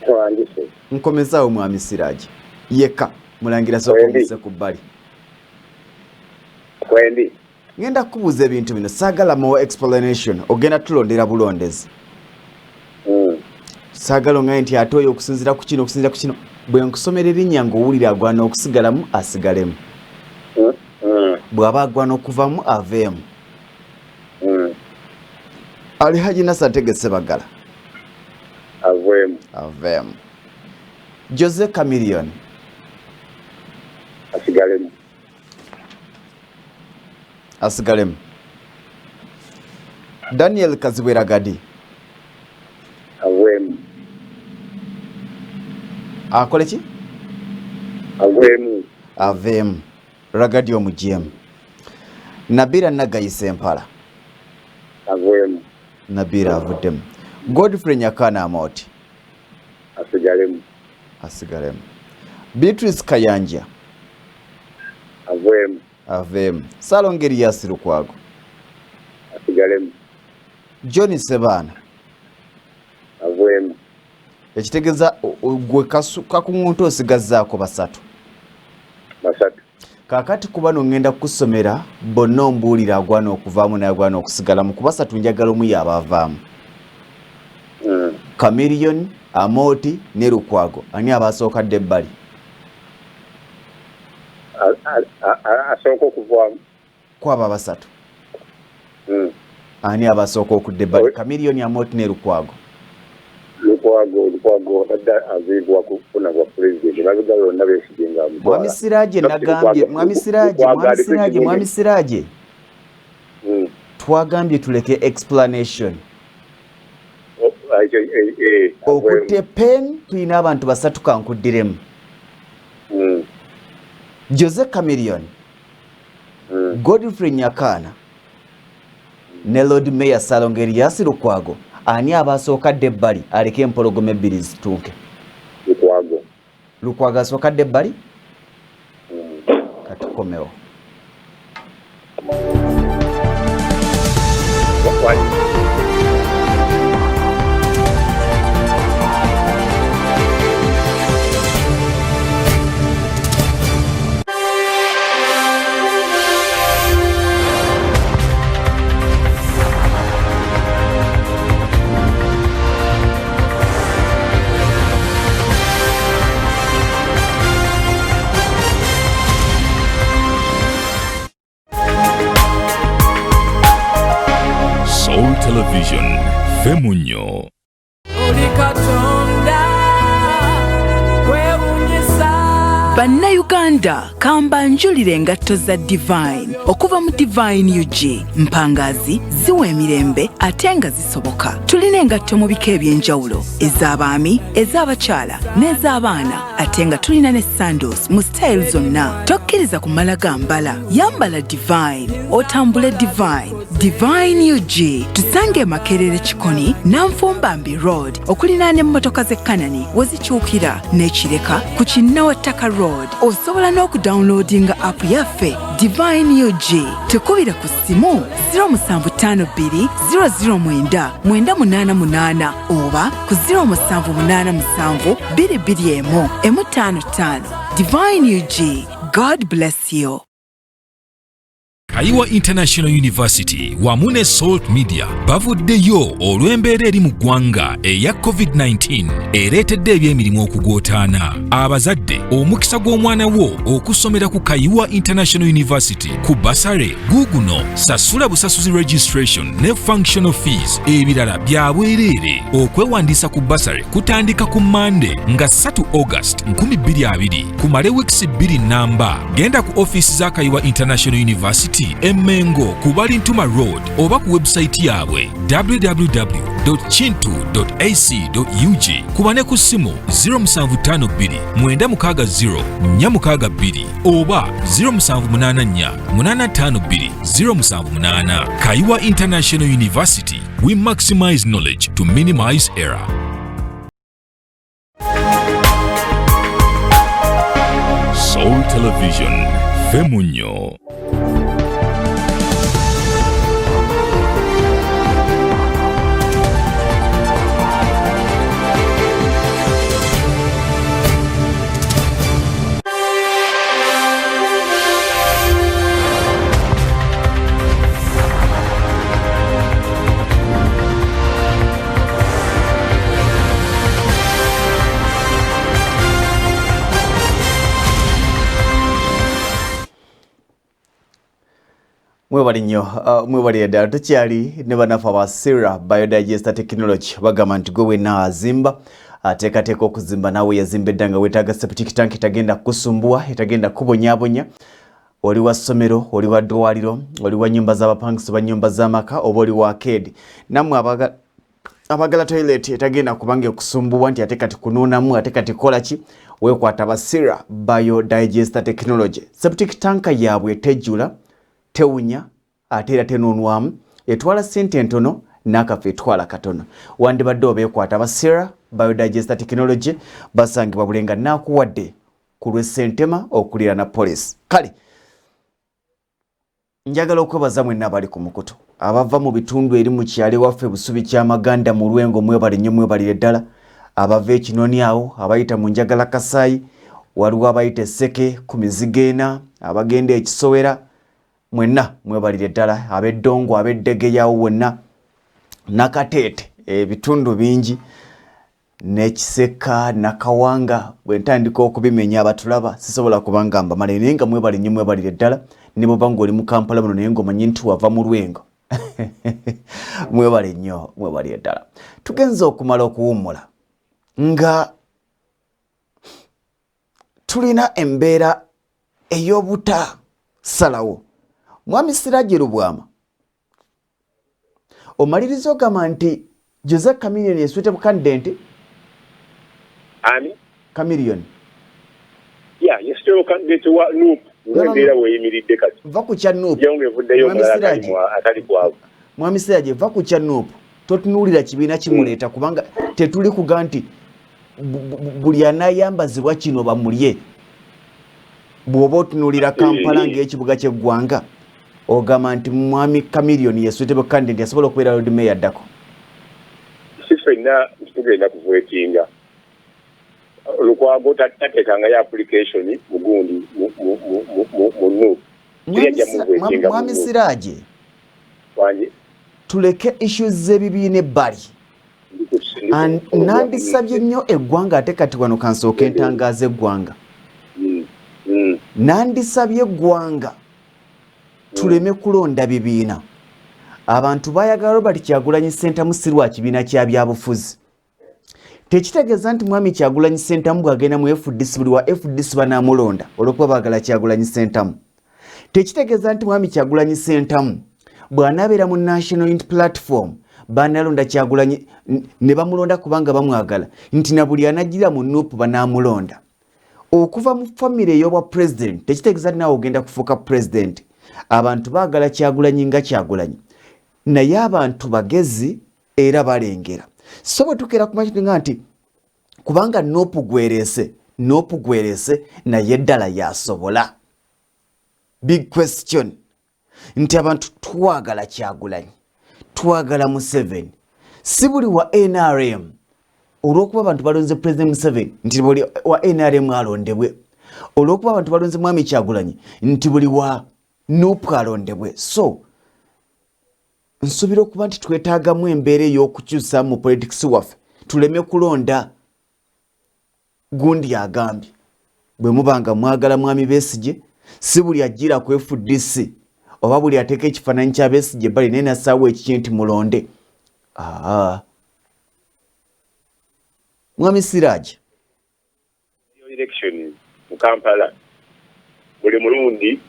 Twandise. Nkomezaawo Mwami Siraje. Yeka mulangira sokomese ku bbali. Kwendi. Ngenda kubuuza ebintu bino saagala more explanation ogenda tulondera bulondezi. Saagala ngaye nti ate oyo okusinzira ku kino bwe nkusomera erinnya ng'owulira agwana okusigalamu asigalemu. Bw'aba agwana okuvamu aveemu. Ali Haji Nasser Ntegese Bagala. Aveemu. Jose Chameleon. Asigalemu. Daniel Kazibwe Ragadi. Akole ki? Aveemu. Ragadi omujjemu. Nabira Nagayise Mpala. Nabira avuddemu. Godfrey Nyakana Amoti. Asigalemu. Beatrice Kayanja. Aveemu. Salongo Erias Lukwago. John Sebana. Ekitegeeza gwe kakunguntu osigazzaako basatu. Kaakati kuba ngenda kukusomera bonna ombuulira agwana okuvaamu naye agwana okusigalamu ku basatu njagala omu yabaavaamu. Chameleon, Amoti ne Lukwago ani abasooka ebbali? Asooka okuvaamu kwabo abasatu. Ani abasooka okudda ebbali? Chameleon, Amoti ne Lukwago. Lukwago adda aziibwa kufuna bwa president babigala yonna beesigenga Mwami Siraje nagambye Mwami Siraje twagambye tuleke explanation okutte pen tulina abantu basatu kankuddiremu. Jose Chameleon, Godfrey Nyakana ne Lord Mayor Salongo Erias Lukwago ani abasookadde ebbali aleke empologoma ebbiri zituuke? Lukwago asookadde ebbali? Katukomewo. Soul Television, Femunyo. Bannayuganda kamba njulire engatto za Divine okuva mu Divine UG mpangazi ziwa emirembe ate nga zisoboka. Tulina engatto mu bika eby'enjawulo ez'abaami, ez'abakyala n'ez'abaana ate nga tulina ne sandals mu style zonna. Tokkiriza kumala gambala, yambala Divine otambule Divine UG tusange Makerere Kikoni Nanfumbambi Road okulinaana emmotoka z'ekkanani wezikyukira n'ekireka ku Kinnawattaka Road. Osobola n'okudownloadinga app yaffe Divine UG tukubira ku ssimu 0752 009 988 oba ku 0787 221 155. Divine UG. God bless you. Kaiwa International University wamu ne Salt Media bavuddeyo olw'embeera eri mu ggwanga eya COVID-19 ereetedde ebyemirimu okugootaana. Abazadde omukisa gw'omwana wo okusomera ku Kaiwa International University ku basare guguno sasula busasuzi registration ne functional fees ebirala bya bwereere. Okwewandiisa ku basare kutandika ku Monday nga 3 August 2020 kumale weeks 2 namba. Genda ku office za Kaiwa International University Emengo ku Balintuma Road oba ku website yaabwe www.chintu.ac.ug kubane ku simu 0752 960 462 oba 0784 852 078. Kaiwa International University, we maximize knowledge to minimize error. Soul Television, Femunyo. Mwebali nnyo mwebali ddala tukyali ne banafu aba Sera Biodigester Technology bagamba nti gwe wenna azimba ateekateeka okuzimba naawe yazimba edda nga weetaaga septic tank etagenda kusumbuwa etagenda kubonyaabonya. Oli wa ssomero, oli wa ddwaliro, oli wa nnyumba z'abapangisa oba nnyumba z'amaka oba oli wa arcade. Nammwe abagala toilet etagenda kubanga okusumbuwa nti ate kati kunuunamu ate kati kola ki weekwata aba Sera Biodigester Technology. Septic tank yaabwe tejjula tewunya ate era tenoonwamu etwala ssente entono n'akafa etwala katono. Wandibadde obeekwata aba Sera Biodigester Technology basangibwa bulenga naakuwadde ku lw'essentema okulira na police. Kale njagala okwebaza mwenna abali ku mukutu abava mu bitundu eri mu kyalo waffe Busubi ky'Amaganda mu Lwengo mwebale nnyo mwebalire ddala. Abava ekinoni awo abayita mu Njagala Kasaayi waliwo abayita Esseke ku Mizigeena abagenda ekisowera mwenna mwebalire ddala. Ab'Eddongo ab'Eddegeyawo wonna Nakateete ebitundu bingi n'Ekiseka Nakawanga bwe ntandika okubimenya abatulaba sisobola kubanga mbamala naye nga mwebale nnyo mwebalire ddala. Ne bw'oba ng'oli mu Kampala muno naye ng'omanyi nti wava mu Lwengo mwebale nnyo mwebalire ddala. Tugenze okumala okuwummula nga tulina embeera ey'obutasalawo. Mwami Sirajje Lubwama omaliriza ogamba nti Jose Chameleone ye suitable candidate. Ani? Chameleone. Yeah, ye suitable candidate wa Nuupu. Ng'embeera weeyimiridde kati. Va ku kya Nuupu. Jangu evuddeyo omulala atali kwavu. Mwami Sirajje va ku kya Nuupu. Totunuulira kibiina kimuleeta kubanga tetuli kuga nti buli anaayambazibwa kino bamulye. Bw'oba otunuulira Kampala ng'ekibuga ky'eggwanga ogamba nti Mwami Chameleone ye suitable candidate asobola okubeera Lord Mayor addako. Si ffenna tugenda kuvotinga. Lukwago tateekangayo application mugundi mu Nuupu. Mwami Sirajje Wanje tuleke issues z'ebibiina ebbali. Nandisabye nnyo eggwanga ate kati wano kansooka entangaazo eggwanga. Nandisabye eggwanga tuleme kulonda bibiina. Abantu bayagala Robert Kyagulanyi Ssentamu si lwa kibiina kya byabufuzi. Tekitegeeza nti Mwami Kyagulanyi Ssentamu bw'agenda mu FDC buli wa FDC banaamulonda olw'okuba baagala Kyagulanyi Ssentamu. Tekitegeeza nti Mwami Kyagulanyi Ssentamu bw'anaabeera mu National Unity Platform banalonda Kyagulanyi ne bamulonda kubanga bamwagala nti na buli anajjira mu Nuupu banaamulonda. Okuva mu famire ey'obwa president tekitegeeza nti naawe ogenda kufuuka president. Abantu baagala Kyagulanyi nga Kyagulanyi naye abantu bagezi era balengera. So bwe tukeera kumanya nti kubanga Nuupu gwereese naye ddala yasobola. Big question nti abantu twagala Kyagulanyi twagala Museveni si buli wa NRM olw'okuba abantu balonze President Museveni nti buli wa NRM alondebwe olw'okuba abantu balonze Mwami Kyagulanyi nti buli wa Nupu alondebwe. So nsuubira okuba nti twetaagamu embeera ey'okukyusa mu politics waffe tuleme kulonda. Gundi agambye bwe mubanga mwagala mwami Besigye si buli ajjira ku FDC oba buli ateeka ekifaananyi kya Besigye bali naye nasaawo ekiki nti mulonde. Mwami Siraj, election mu Kampala buli mulundi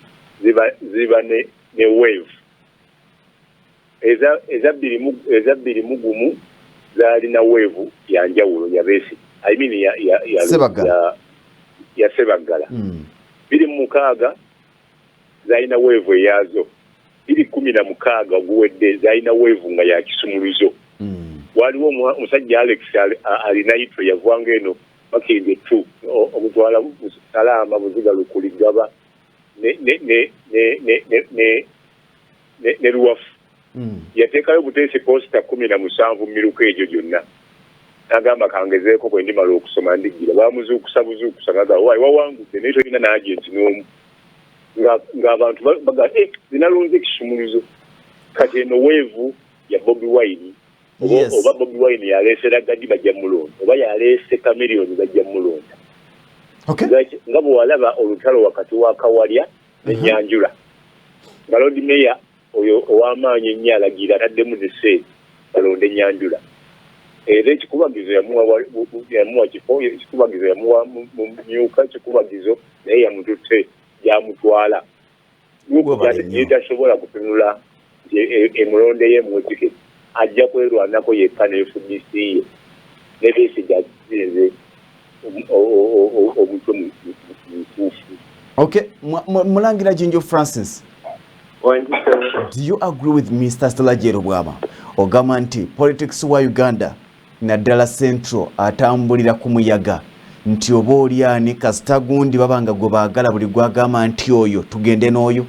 ziba ne wave eza bbiri mugumu zaalina wave ya njawulo ya Besigye. I mean ya Sebagala. 26 zalina weevu eyazo. 16 guwedde zalina weevu nga ya kisumuluzo. Waliwo omusajja Alex alina yitwe yavanga eno bakende 2 omutwala salama buziga lukuligaba ne ruwafu. Yateekayo buteesi posta 17 mu miruka egyo gyonna. Agamba kangezeeko bwe ndimala okusoma ndigira bamuzuukusa ngaga wawangudde naye tolina n'agenti n'omu ng'abantu baga zinalunze ekisumuluzo. Kati eno weevu ya Bobi Wine oba Bobi Wine yaleese Ragadi bajja mulonda oba yaleese Chameleone bajja mulonda. Nga bwe walaba olutalo wakati wa Kawalya n'Enyanjula nga Lord Mayor oyo ow'amaanyi ennyo alagira ataddemu ne sente balonda Enyanjula. Era ekikubagizo yamuwa kifo, ekikubagizo yamuwa mu myuka, ekikubagizo naye yamututte yamutwala. Yetasobola kutunula emulonde ye mu tiketi ajja kwerwanako yekka ne FDC ye ne Besigye azinze omutwe mutuufu. Okay, Mulangira Jinjo Francis. Do you agree with Mr. Stella Jerobwama ogamba nti politics wa Uganda naddala Central atambulira ku muyaga nti oba oli ani kasita gundi babanga gwe baagala buli gwagamba nti oyo tugende n'oyo?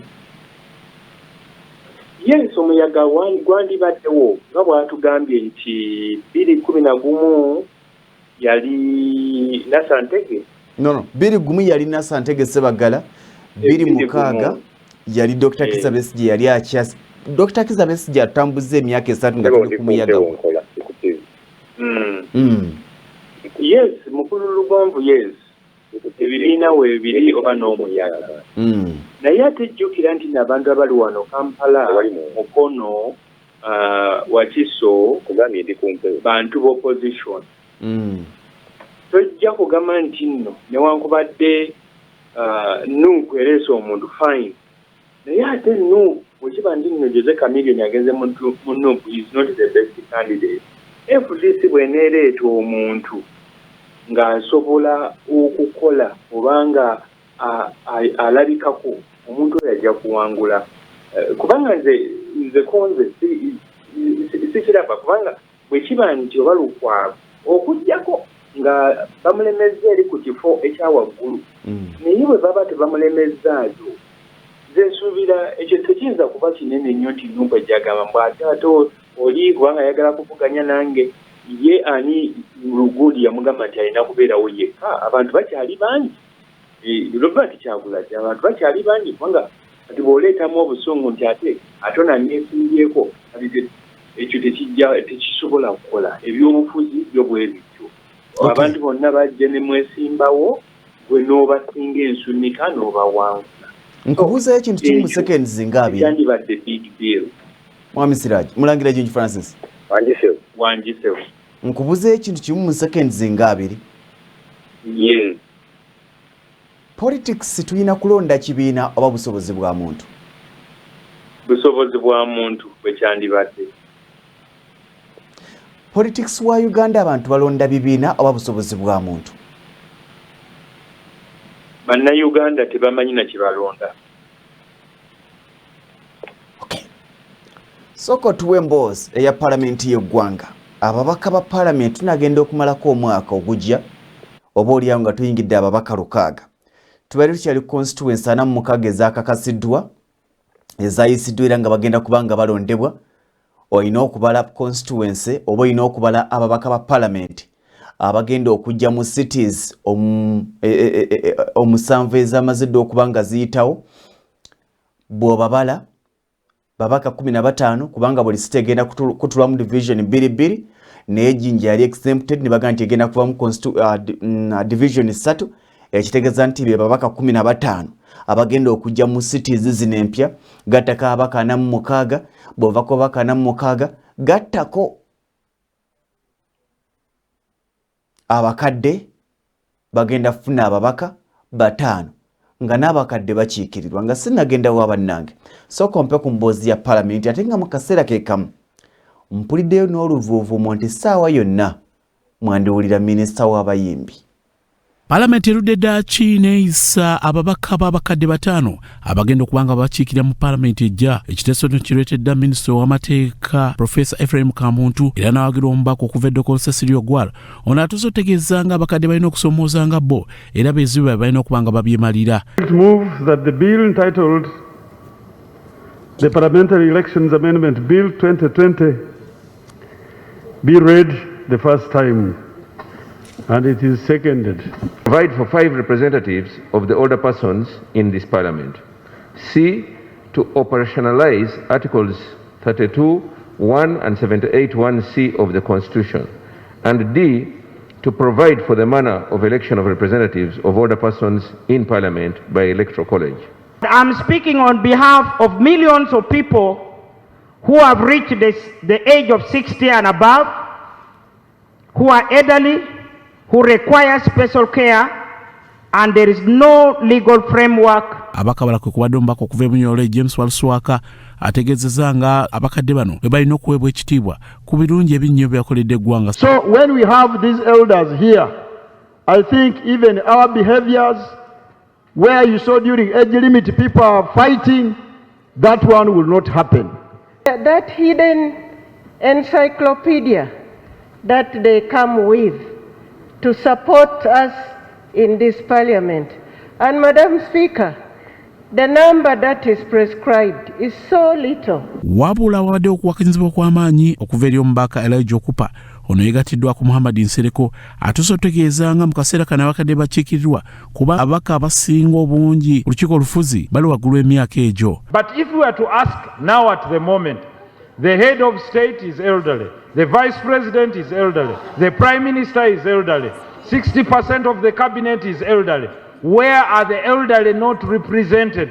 Yes, omuyaga gwandibaddewo nga bwatugambye nti 2011 yali Nasantege. No, 2011 yali Nasantege Sebagala. 2006 yali Dr. Kizza Besigye yali akyasi. Dr. Kizza Besigye atambuze emyaka 3 nga tuli ku muyaga. Yes, mukulu Lugonvu, yes. Ebibiina weebiri oba n'omuyaga. Naye ate jjukira nti n'abantu abali wano Kampala Mukono Wakiso bantu b'opposition. Tojja kugamba nti nno newankubadde Nuupu ereese omuntu fine. Naye ate Nuupu bwekiba nti nno Jose Chameleone agenze mu Nuupu is not the best candidate. FDC bw'eneereeta omuntu ng'asobola okukola obanga alabikako omuntu oyo ajja kuwangula. Kubanga nze konze sikiraba kubanga bwe kiba nti oba lukwavu okujjako nga bamulemezza eri ku kifo ekyawaggulu naye bwe baba tebamulemezzaayo nze nsuubira ekyo tekiyinza kuba kinene nnyo nti Nuupu ejjagamba mbw ate oli kubanga ayagala kuvuganya nange ye ani Luguli yamugamba nti alina kubeerawo yekka. Abantu bakyali bangi. Robert Kyagulanyi abantu bakyali bangi kubanga kati bw'oleetamu obusungu nti ate onanneesimbyeko ekyo tekisobola kukola. Ebyobufuzi byo bwe bityo. Abantu bonna bajja ne mwesimbawo gwe n'obasinga ensunika n'obawangula. Nkubuuzayo ekintu kimu mu seconds nga abiri. Yandibadde big deal. Mwami Siraj, Mulangira Jinju Francis. Wanjisewo. Nkubuuzayo ekintu kimu mu seconds nga abiri. Yes. Politics tulina kulonda kibiina oba busobozi bwa muntu? Busobozi bwa muntu bwe kyandibadde. Politics wa Uganda abantu balonda bibiina oba busobozi bwa muntu? Bannayuganda tebamanyi na kibalonda. Okay. Soko tuwe emboozi eya palamenti y'eggwanga. Ababaka ba palamenti tunagenda okumalako omwaka ogujja oba oliawo nga tuyingidde ababaka 6. Tubaire tukyali constituency 46 ezakakasiddwa ezayisiddwa era nga bagenda kubanga balondebwa. Olina okubala constituency oba olina okubala ababaka ba palamenti abagenda okujja mu cities omusanvu ez'amazidde okuba nga ziyitawo. bw'obabala babaka 15 kubanga buli state egenda kutulamu division 2 naye Jinja yali exempted ne bagamba nti egenda kuvamu division 3 ekitegeeza nti be babaka 15 abagenda okujja mu cities zino empya gattako abaka 46 bw'ovako abaka 46 gattako abakadde bagenda funa ababaka 5 nga n'abakadde bakiikirirwa nga sinagenda wa bannange so kompe ku mboozi ya parliament ate nga mu kaseera ke kamu mpuliddeyo n'oluvuuvuumo nti ssaawa yonna mwandiwulira minisita w'abayimbi. Parliament erudde ddaaki neeyisa ababaka b'abakadde 5 abagenda okubanga bakiikira mu Parliament ejja. Ekiteeso kireetedde minisita w'amateeka Professor Ephraim Kamuntu era n'awagira omubaka okuva Dr. Cecily Ogwal. Ono atuuse otegeeza nga abakadde balina okusoomooza nga bo era beezibu balina okubanga babyemalira. It moves that the bill entitled the Parliamentary Elections Amendment Bill 2020 be read the first time. And it is seconded. Provide for 5 representatives of the older persons in this parliament. C. To operationalize Articles 32(1) and 78(1)(c) of the Constitution. And D. To provide for the manner of election of representatives of older persons in parliament by electoral college. I'm speaking on behalf of millions of people who have reached the age of 60 and above, who are elderly, who require special care, and there is no legal framework. Abakabala kwe kubadde omubaka okuva e Bunyole James Waluswaka ategeezezza nga abakadde bano bwe balina okuweebwa ekitiibwa ku birungi ebinnyo byakoledde eggwanga. So when we have these elders here, I think even our behaviors where you saw during age limit people are fighting, that one will not happen. That hidden encyclopedia that they come with to support us in this parliament. And Madam Speaker, the number that is prescribed is so little. Wabula wadde okuwakirizibwa kw'amaanyi okuva eri omubaka Elijah Okupa ono yeegatiddwa ku Muhammad Nsereko atuuse otegeeza nga mu kaseera kano abakadde bakiikirirwa kuba abaka abasinga obungi olukiiko olufuzi bali waggulu emyaka egyo. But if we were to ask now at the moment, the head of state is elderly, the vice president is elderly, the prime minister is elderly, 60% of the cabinet is elderly. Where are the elderly not represented?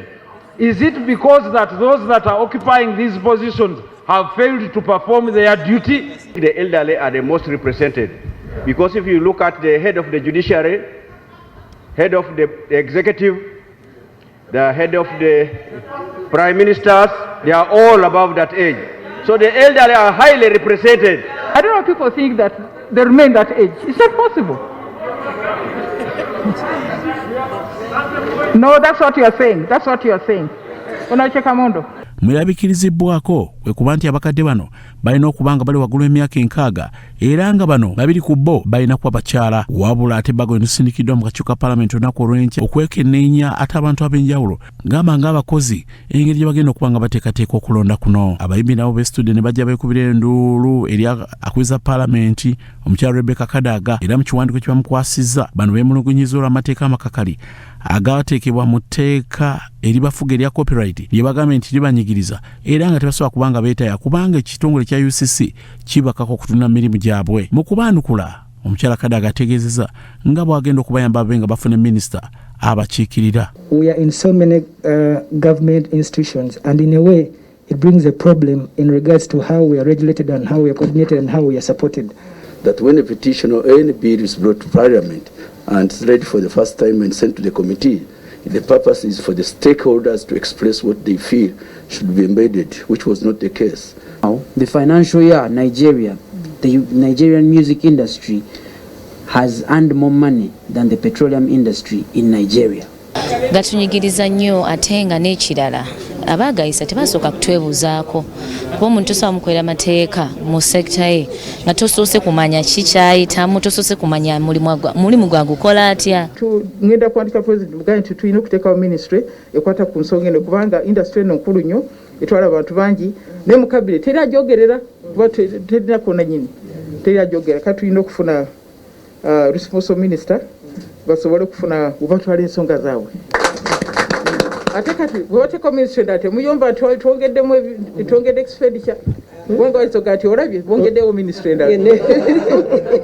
Is it because that those that are occupying these positions have failed to perform their duty? The elderly are the most represented, because if you look at the head of the judiciary, head of the executive, the head of the prime ministers, they are all above that age. So the elderly are highly represented. I don't know if people think that they remain that age. It's not possible. No, that's what you are saying. That's what you are saying. Unacheka mondo. Mwerabikirizibwako kwe kuba nti abakadde bano balina okubanga bali waggulu emyaka 6 era nga bano babiri ku bo balina kuba bakyala. Wabula ate bago enusindikiddwa mu kakiiko ka Parliament olunaku olw'enkya okwekenneenya ate abantu ab'enjawulo ngamba ng'abakozi engeri gye bagenda okubanga bateekateeka okulonda kuno. Abayimbi nabo beesitudde ne bajja beekubira enduulu eri akwiza Parliament omukyala Rebecca Kadaga era mu kiwandiiko kye bamukwasizza bano beemulugunyiza olw'amateeka amakakali agateekebwa mu tteeka eribafuga erya copyright lye bagambye nti libanyigiriza era nga tebasobola kubanga beetaya kubanga ekitongole kya UCC kibakako okutunda mirimu gyabwe. Mu kubaanukula omukyala Kadaga ategeezezza nga bw'agenda okubayamba babe nga bafuna minisita abakiikirira. We are in so many government institutions and in a way it brings a problem in regards to how we are regulated and how we are coordinated and how we are supported. That when a petition or any bill is brought to Parliament and it's read for the first time and sent to the committee, the purpose is for the stakeholders to express what they feel should be embedded, which was not the case. Now, the financial year, Nigeria, the Nigerian music industry has earned more money than the petroleum industry in Nigeria. Gatunyigiriza nnyo ate nga n'ekirala abaagayisa tebasooka kutwebuuzaako kuba omuntu tosobola mukolera mateeka mu sekita ye nga tosoose kumanya kikyayitamu, tosoose kumanya mulimu gwa gukola atya. Ngenda kwandika president mugaye nti tulina okuteekawo ministry ekwata ku nsonga eno kubanga industry eno nkulu nnyo etwala abantu bangi ne mu cabinet teri ajogerera kuba terina kona nyini teri ajogera kati tulina okufuna responsible minister basobole kufuna obatwala ensonga zaabwe. ate kati bwoteko ministry ate muyomba twongedde expenditure Wengo isogati olabye bongedewo ministry endala.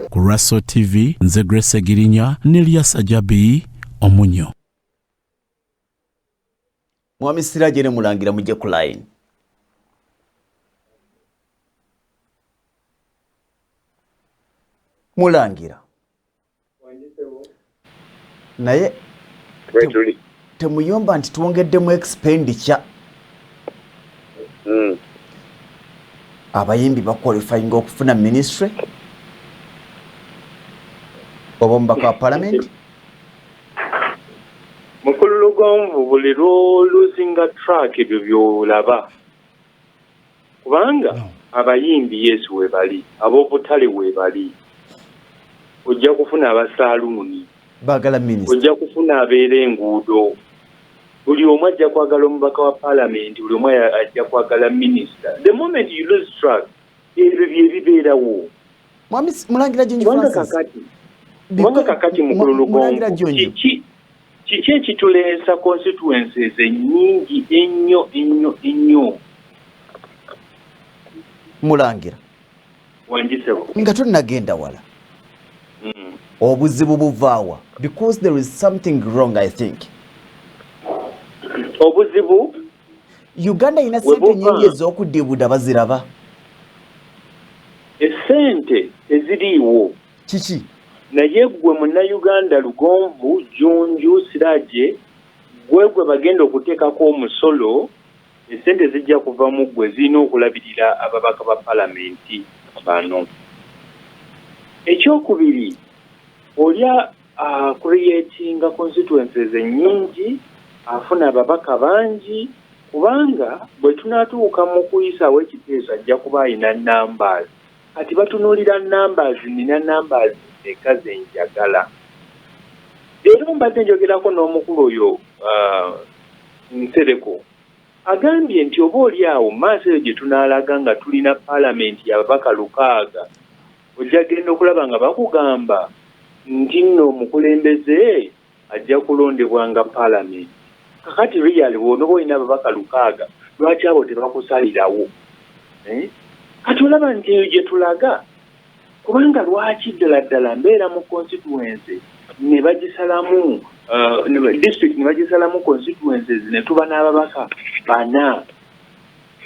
Ku Russell TV nze Grace Girinya ne Lyasa Jabi Omunyo. Mwami Siraje ne mulangira mujje ku line. Mulangira. Naye temuyomba nti tuwongeddemu expenditure. Abayimbi bakwalifying okufuna ministry oba omubaka wa parliament. Mukulu Lugonvu buli luluzinga track ebyo byolaba kubanga abayimbi Yesu webali ab'obutale webali ojja kufuna abasaluuni bagala ministry ojja kufuna abeera enguudo buli omu ajja kwagala omubaka wa parliament buli omu ajja kwagala minister. The moment you lose track ebyo byebibeerawo. Mulangira Jonji Francis kubanga kakati Mukulu Lugonvu kiki ekituleesa constituencies ennyingi ennyo Mulangira wanjisebo nga tonnagenda wala obuzibu buvaawa because there is something wrong. I think obuzibu Uganda ina sente nyingi ez'okuddibuda baziraba. Esente eziriiwo kiki naye gwe Munnayuganda Lugonvu Junju Siraje gwe bagenda okuteekako omusolo esente zijja kuva mu ggwe zirina okulabirira ababaka ba palamenti bano. Ekyokubiri olya creatinga constituencies ennyingi afuna ababaka bangi kubanga bwe tunaatuuka mu kuyisaawo ekiteeso ajja kuba ayina numbers. Ati batunuulira numbers nina numbers ekaze njagala. Leero mbadde njogerako n'omukulu oyo Nsereko agambye nti oba oli awo maaso eyo gye tunaalaga nga tulina palamenti y'ababaka 6 ojja genda okulaba nga bakugamba nti nno omukulembeze ajja kulondebwa nga palamenti. Kakati real w'onoba olina ababaka 6 lwaki abo tebakusalirawo? Kati olaba nti eyo gye tulaga kubanga lwaki ddala mbeera mu constituency ne bagisalamu district ne bagisalamu constituencies ne tuba n'ababaka 4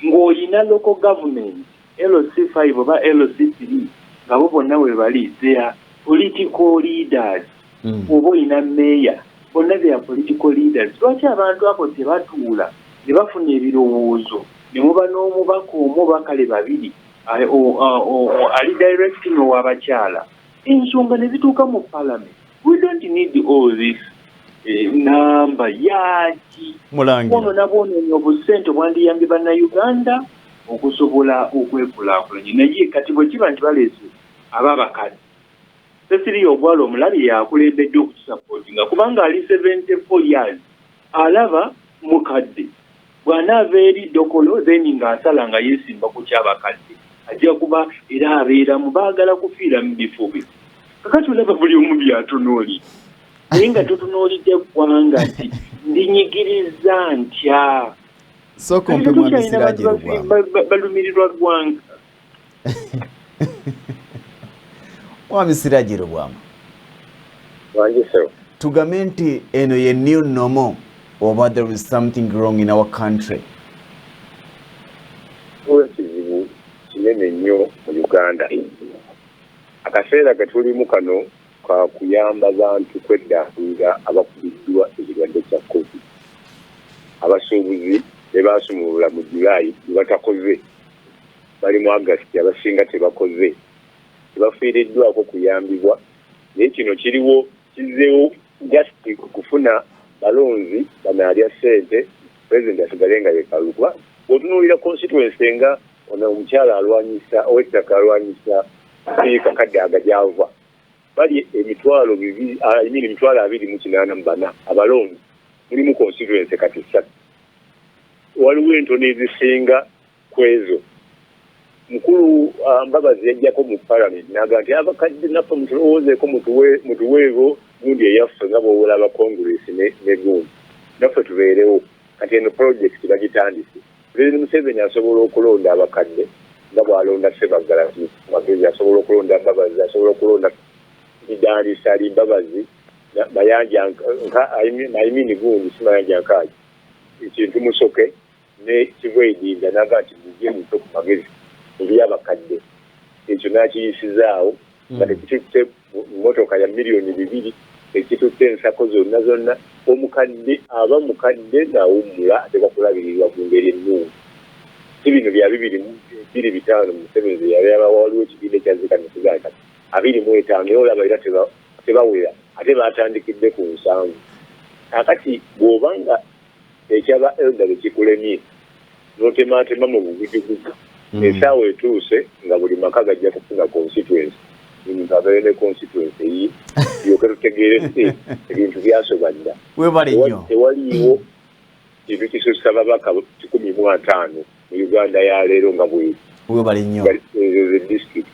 ng'olina local government LC5 oba LC3 nga bo bonna we bali their political leaders oba olina meya bonna their political leaders. Lwaki abantu abo tebatuula ne bafuna ebirowoozo ne muba n'omubaka omu bakale babiri ali directing ow'abakyala ensonga ne zituuka mu parliament. We don't need all this namba yaki ono nabonoonya obusente obwandiyambye bannayuganda okusobola okwekulaakulanya. Naye kati bwe kiba nti baleese ababakadde Cecilia Obwala omulabi yakulembedde okutusapootinga kubanga ali 74 years alaba mukadde bw'anaava eri dokolo then ng'asala nga yeesimba ku kyabakadde ajja kuba era abeera mu baagala kufiira mu bifo bye. Kakati olaba buli omu byatunuulira naye nga tutunuulidde eggwanga nti ndinyigiriza ntya sokompe Mwami Siraje balumirirwa ggwanga. Mwami Siraje Lubwama wanjisebo tugambe nti eno ye new normal oba there is something wrong in our country. Ekizibu kinene nnyo mu Uganda. Akaseera ke tulimu kano ka kuyamba bantu kweddaabulira abakubiddwa ekirwadde kya COVID. Abasuubuzi ne baasumulula mu Julayi ne batakoze bali mu August abasinga tebakoze tebafiiriddwako kuyambibwa. Naye kino kiriwo kizeewo just kufuna balonzi banaalya ssente president asigale nga yekaluka. Otunuulira constituency nga ono omukyala alwanyisa ow'ettaka alwanyisa kakadde agajava bali emitwalo 284 abalonzi mulimu constituency kati 3 waliwo entono ezisinga kwezo. Mukulu Mbabazi yajjako mu parliament n'agamba nti abakadde naffe mutulowoozeeko mutuweevo gundi eyaffe nga bw'owola aba congress ne gundi naffe tubeerewo kati eno project bagitandise. President Museveni asobola okulonda abakadde nga bw'alonda Ssebaggala Magezi, asobola okulonda Mbabazi, asobola okulonda Bidali Sali Mbabazi, Mayanja Naimini Gundi Simayanja Nkaji, Kintu Musoke ne Kibwedinda naga nti mujje muto ku magezi eri abakadde. Ekyo nakiyisizaawo nga tekitutte mmotoka ya miliyoni 2 ekitutte ensako zonna omukadde aba mukadde nawummula ate bakulabirirwa ku ngeri ennungi. Si bino bya 225 Museveni yalaba waliwo ekibiina ekyazika nekugaka 25 olaba era tebawera ate batandikidde ku 7. Kakati bw'obanga ekyaba elder kikulemye n'otematema mu bugujuguju esaawa etuuse nga buli maka gajja kufuna constituency omuntu abeere ne constituency eyi yoke tutegeere nti ebintu byasobadda tewaliiwo kintu kisusa babaka 15 mu Uganda ya leero nga bweri webale nnyo district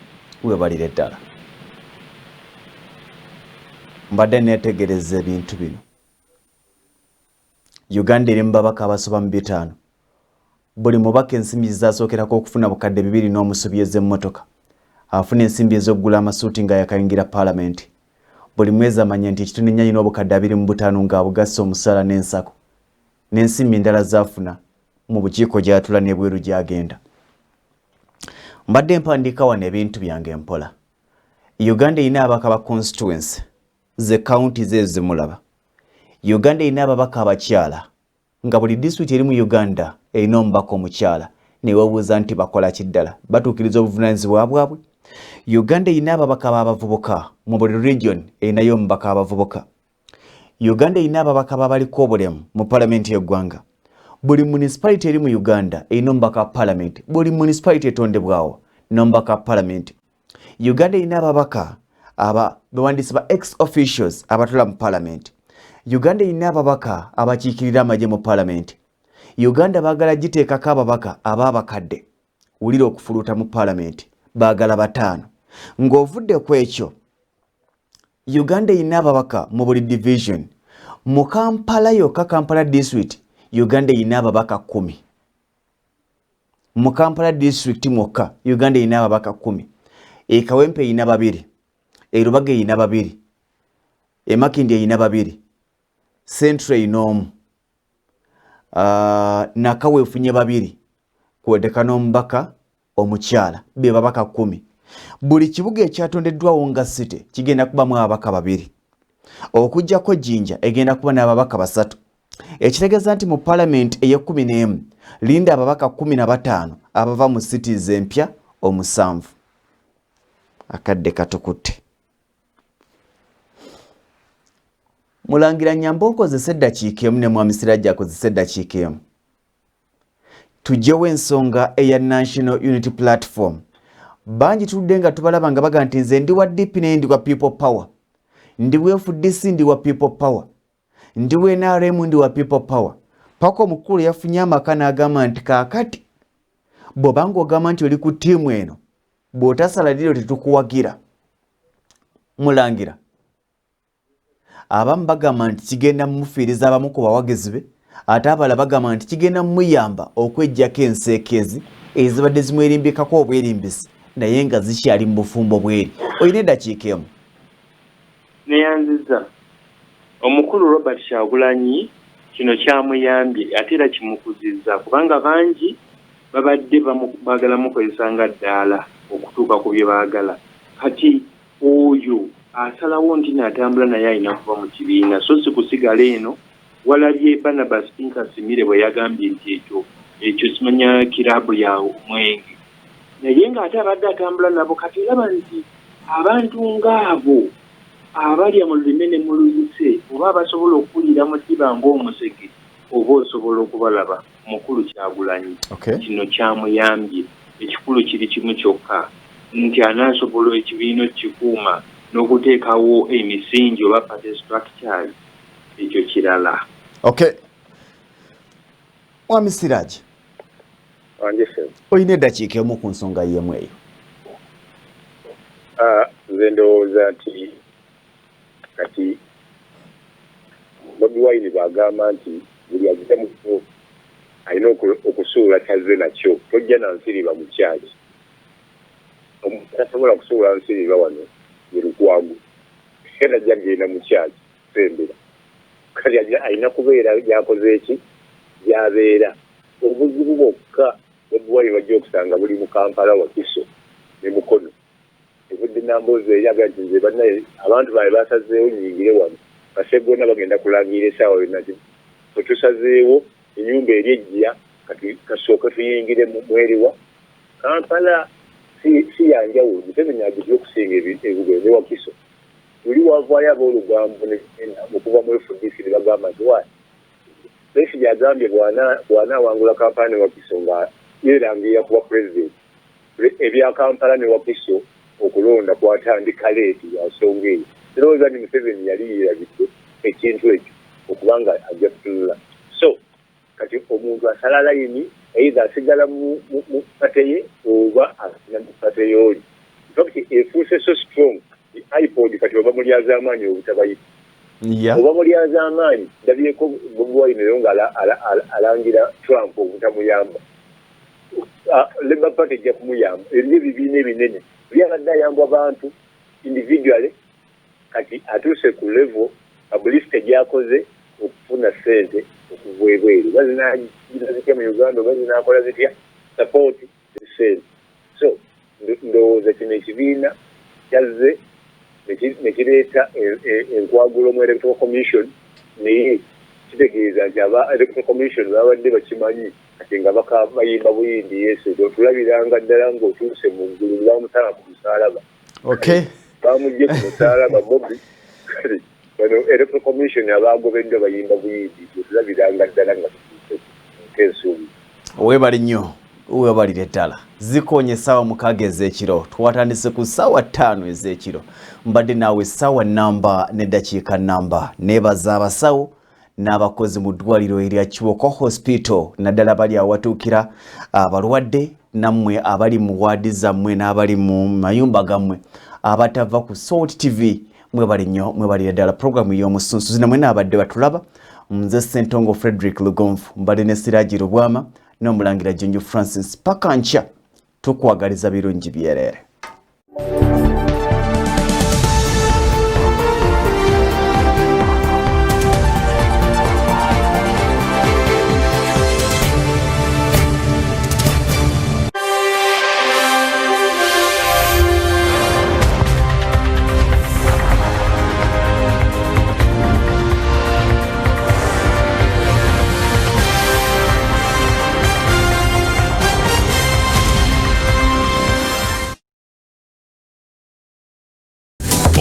webalire ddala mbadde neetegereza ebintu bino. Uganda eri mu babaka abasoba mu 5. Buli mubaka ensimbi zazookerako okufuna bukadde 2 n'omusubi ez'emmotoka afuna ensimbi ez'okugula amasuuti nga yakayingira paalamenti. Buli mwezi amanya nti ekitundu ennya alina obukadde 25 ng'abugassa omusaala n'ensako n'ensimbi endala zaafuna mu bukiiko gy'atula n'ebweru gy'agenda. Mbadde mpandiika wano ebintu byange mpola. Uganda erina ababaka ba constituency ze county ze zimulaba. Uganda erina ababaka abakyala nga buli district eri mu Uganda erina omubaka omukyala newebuuza nti bakola kiddala batuukiriza obuvunaanyizibwa bwabwe. Uganda erina ababaka b'abavubuka mu buli region erinayo omubaka abavubuka. Uganda erina ababaka babaliko obulemu mu paalamenti y'eggwanga. Buli municipality eri mu Uganda erina omubaka wa paalamenti. Buli municipality etondebwawo n'omubaka wa paalamenti. Uganda erina ababaka bewandiise ba ex officials abatula mu paalamenti. Uganda erina ababaka abakiikirira amagye mu paalamenti. Uganda baagala giteekako ababaka abaabakadde wulira okufuluuta mu paalamenti baagala 5. Ng'ovudde ku ekyo Uganda erina ababaka mu buli division. Mu Kampala yokka Kampala district Uganda erina ababaka 10. Mu Kampala district mwokka Uganda erina ababaka 10. Kawempe erina 2. Rubaga erina 2. Makindye erina 2. Central erina 1. Nakawa efunye 2 kwodeka n'omubaka omukyala be babaka 10. Buli kibuga ekyatondeddwawo nga city kigenda kubamu ababaka 2. Okujjako Jinja egenda kuba n'ababaka 3. Ekitegeeza nti mu paalamenti eye-11 linda ababaka 15 abava mu cities empya 7. Akadde katukutte. Mulangira Nyambo kozesa eddakiika emu ne Mwami Sirajja akozesa eddakiika emu. Tujjewo ensonga eya National Unity Platform. Bangi tuludde nga tubalaba nga baga nti nze ndi wa DP ne ndi wa People Power. Ndi wa FDC ndi wa People Power. Ndi wa NRM ndi wa People Power. Pako omukulu yafunye amaka n'agamba nti kaakati bw'obanga ogamba nti oli ku ttiimu eno bw'otasala liro tetukuwagira. Mulangira abamu bagamba nti kigenda mumufiiriza abamu ku bawagizi be ate abalala bagamba nti kigenda mumuyamba okweggyako enseekezi ezibadde zimwerimbikako obwerimbisi naye nga zikyali mu bufumbo bweri. Olina eddakiika emu. Neyanziza omukulu Robert Kyagulanyi kino kyamuyambye ate era kimukuzizza kubanga bangi babadde baagala mukozesa nga ddaala okutuuka ku bye baagala. Kati oyo asalawo nti n'atambula naye alina kuva mu kibiina so si kusigala eno. Walabye Barnabas Pinker Simire bwe yagambye nti ekyo simanya kiraabu ya Mwenge naye ng'ate abadde atambula nabo kati olaba nti abantu ng'abo abalya mu lulime ne mu luyise oba abasobola okuwulira mu ddiba ng'omusege oba osobola okubalaba. Mukulu Kyagulanyi kino kyamuyambye. Ekikulu kiri kimu kyokka nti anaasobola ekibiina kikuuma n'okuteekawo emisingi oba party structures. Ekyo kirala. Mwami Sirajja olina eddakiika emu ku nsonga y'emu eyo. Nze ndowooza nti kati Bobi Wine bagamba nti buli agitamu alina okusuula kyazze nakyo tojja nansiriba mu kyaki omuntu tasobola kusuula nsiriba wano ye Lukwago era ajja genda mu kyaki sembera kali alina kubeera yakoze eki yabeera obuzibu bwokka obwali bajja okusanga buli mu Kampala Wakiso ne Mukono ebudde namboze eyaga nti nze bannaye abantu baabwe basazeewo nyingire wano basegona bagenda kulangira essaawa yonna tusazeewo enyumba eri ejja kasooke tuyingire mweriwa Kampala si yanjawulo Museveni agizwe okusinga ebigo ne Wakiso tuli wavaayo ab'olugambo okuva mu FDC ne bagamba nti wayi Besigye agambye bwana wangula Kampala ne Wakiso nga yeerangira kuba president ebya Kampala ne Wakiso okulonda kwatandika leeti ya nsonga eyo erowooza ni Museveni yali yeerabidde ekintu ekyo okubanga ajja kutunula so kati omuntu asala layini either asigala mu pateye oba asina mu pateye oli efuuse so strong iPod kati oba mulyaza amaanyi obutabayita oba mulyaza amaanyi ndabyeko Bobi Wine nayo nga alangira Trump obutamuyamba Labour Party ejja kumuyamba ebyo ebibiina ebinene byabadde ayamba abantu individually kati atuuse ku level publicity gyakoze okufuna ssente okuva ebweru bazinagira zitya mu Uganda oba zinaakola zitya support ssente so ndowooza kino ekibiina kyazze nekireeta enkwagulo mu Electoral Commission naye kitegeeza nti aba Electoral Commission babadde bakimanyi kati nga bayimba buyindi Yesu otulabiranga ddala ng'otuuse mu ggulu bamutala ku musaalaba bamugye ku musaalaba Bobi kale bano Electoral Commission abaagobeddwa bayimba buyindi otulabiranga ddala nga tutuuse ensuubi weebali nnyo weebalire ddala zikonye essaawa 6 ez'ekiro twatandise ku ssaawa 5 ez'ekiro mbadde naawe essaawa namba n'eddakiika namba neebaza abasawo n'abakozi mu ddwaliro erya Kiwoko Hospital naddala bali awatuukira abalwadde nammwe abali mu waadi zammwe n'abali mu mayumba gammwe abatava ku Salt TV mwebali nnyo mwebalire ddala programu y'omusunsuzi namwe n'abadde batulaba nze Ssentongo Frederick Lugonvu mbadde ne Siraji Rubwama n'omulangira Jjenju Francis paka nkya tukwagaliza birungi byerere.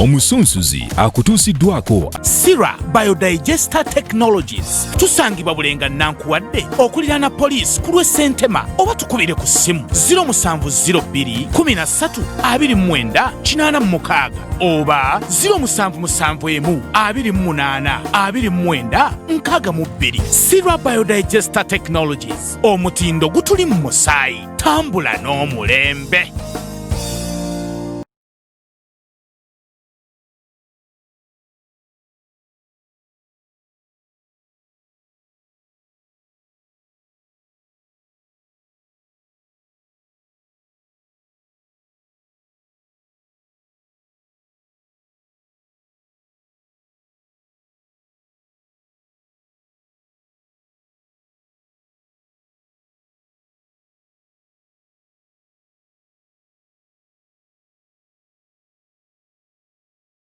Omusunsuzi akutuusiddwako Sira Biodigester Technologies tusangibwa Bulenga Nankuwadde okuliraana poliisi ku lw'Essentema oba tukubire ku ssimu 0702 13 29 86 oba 0771 28 29 62. Sira Biodigester Technologies omutindo gutuli mu musaayi tambula n'omulembe.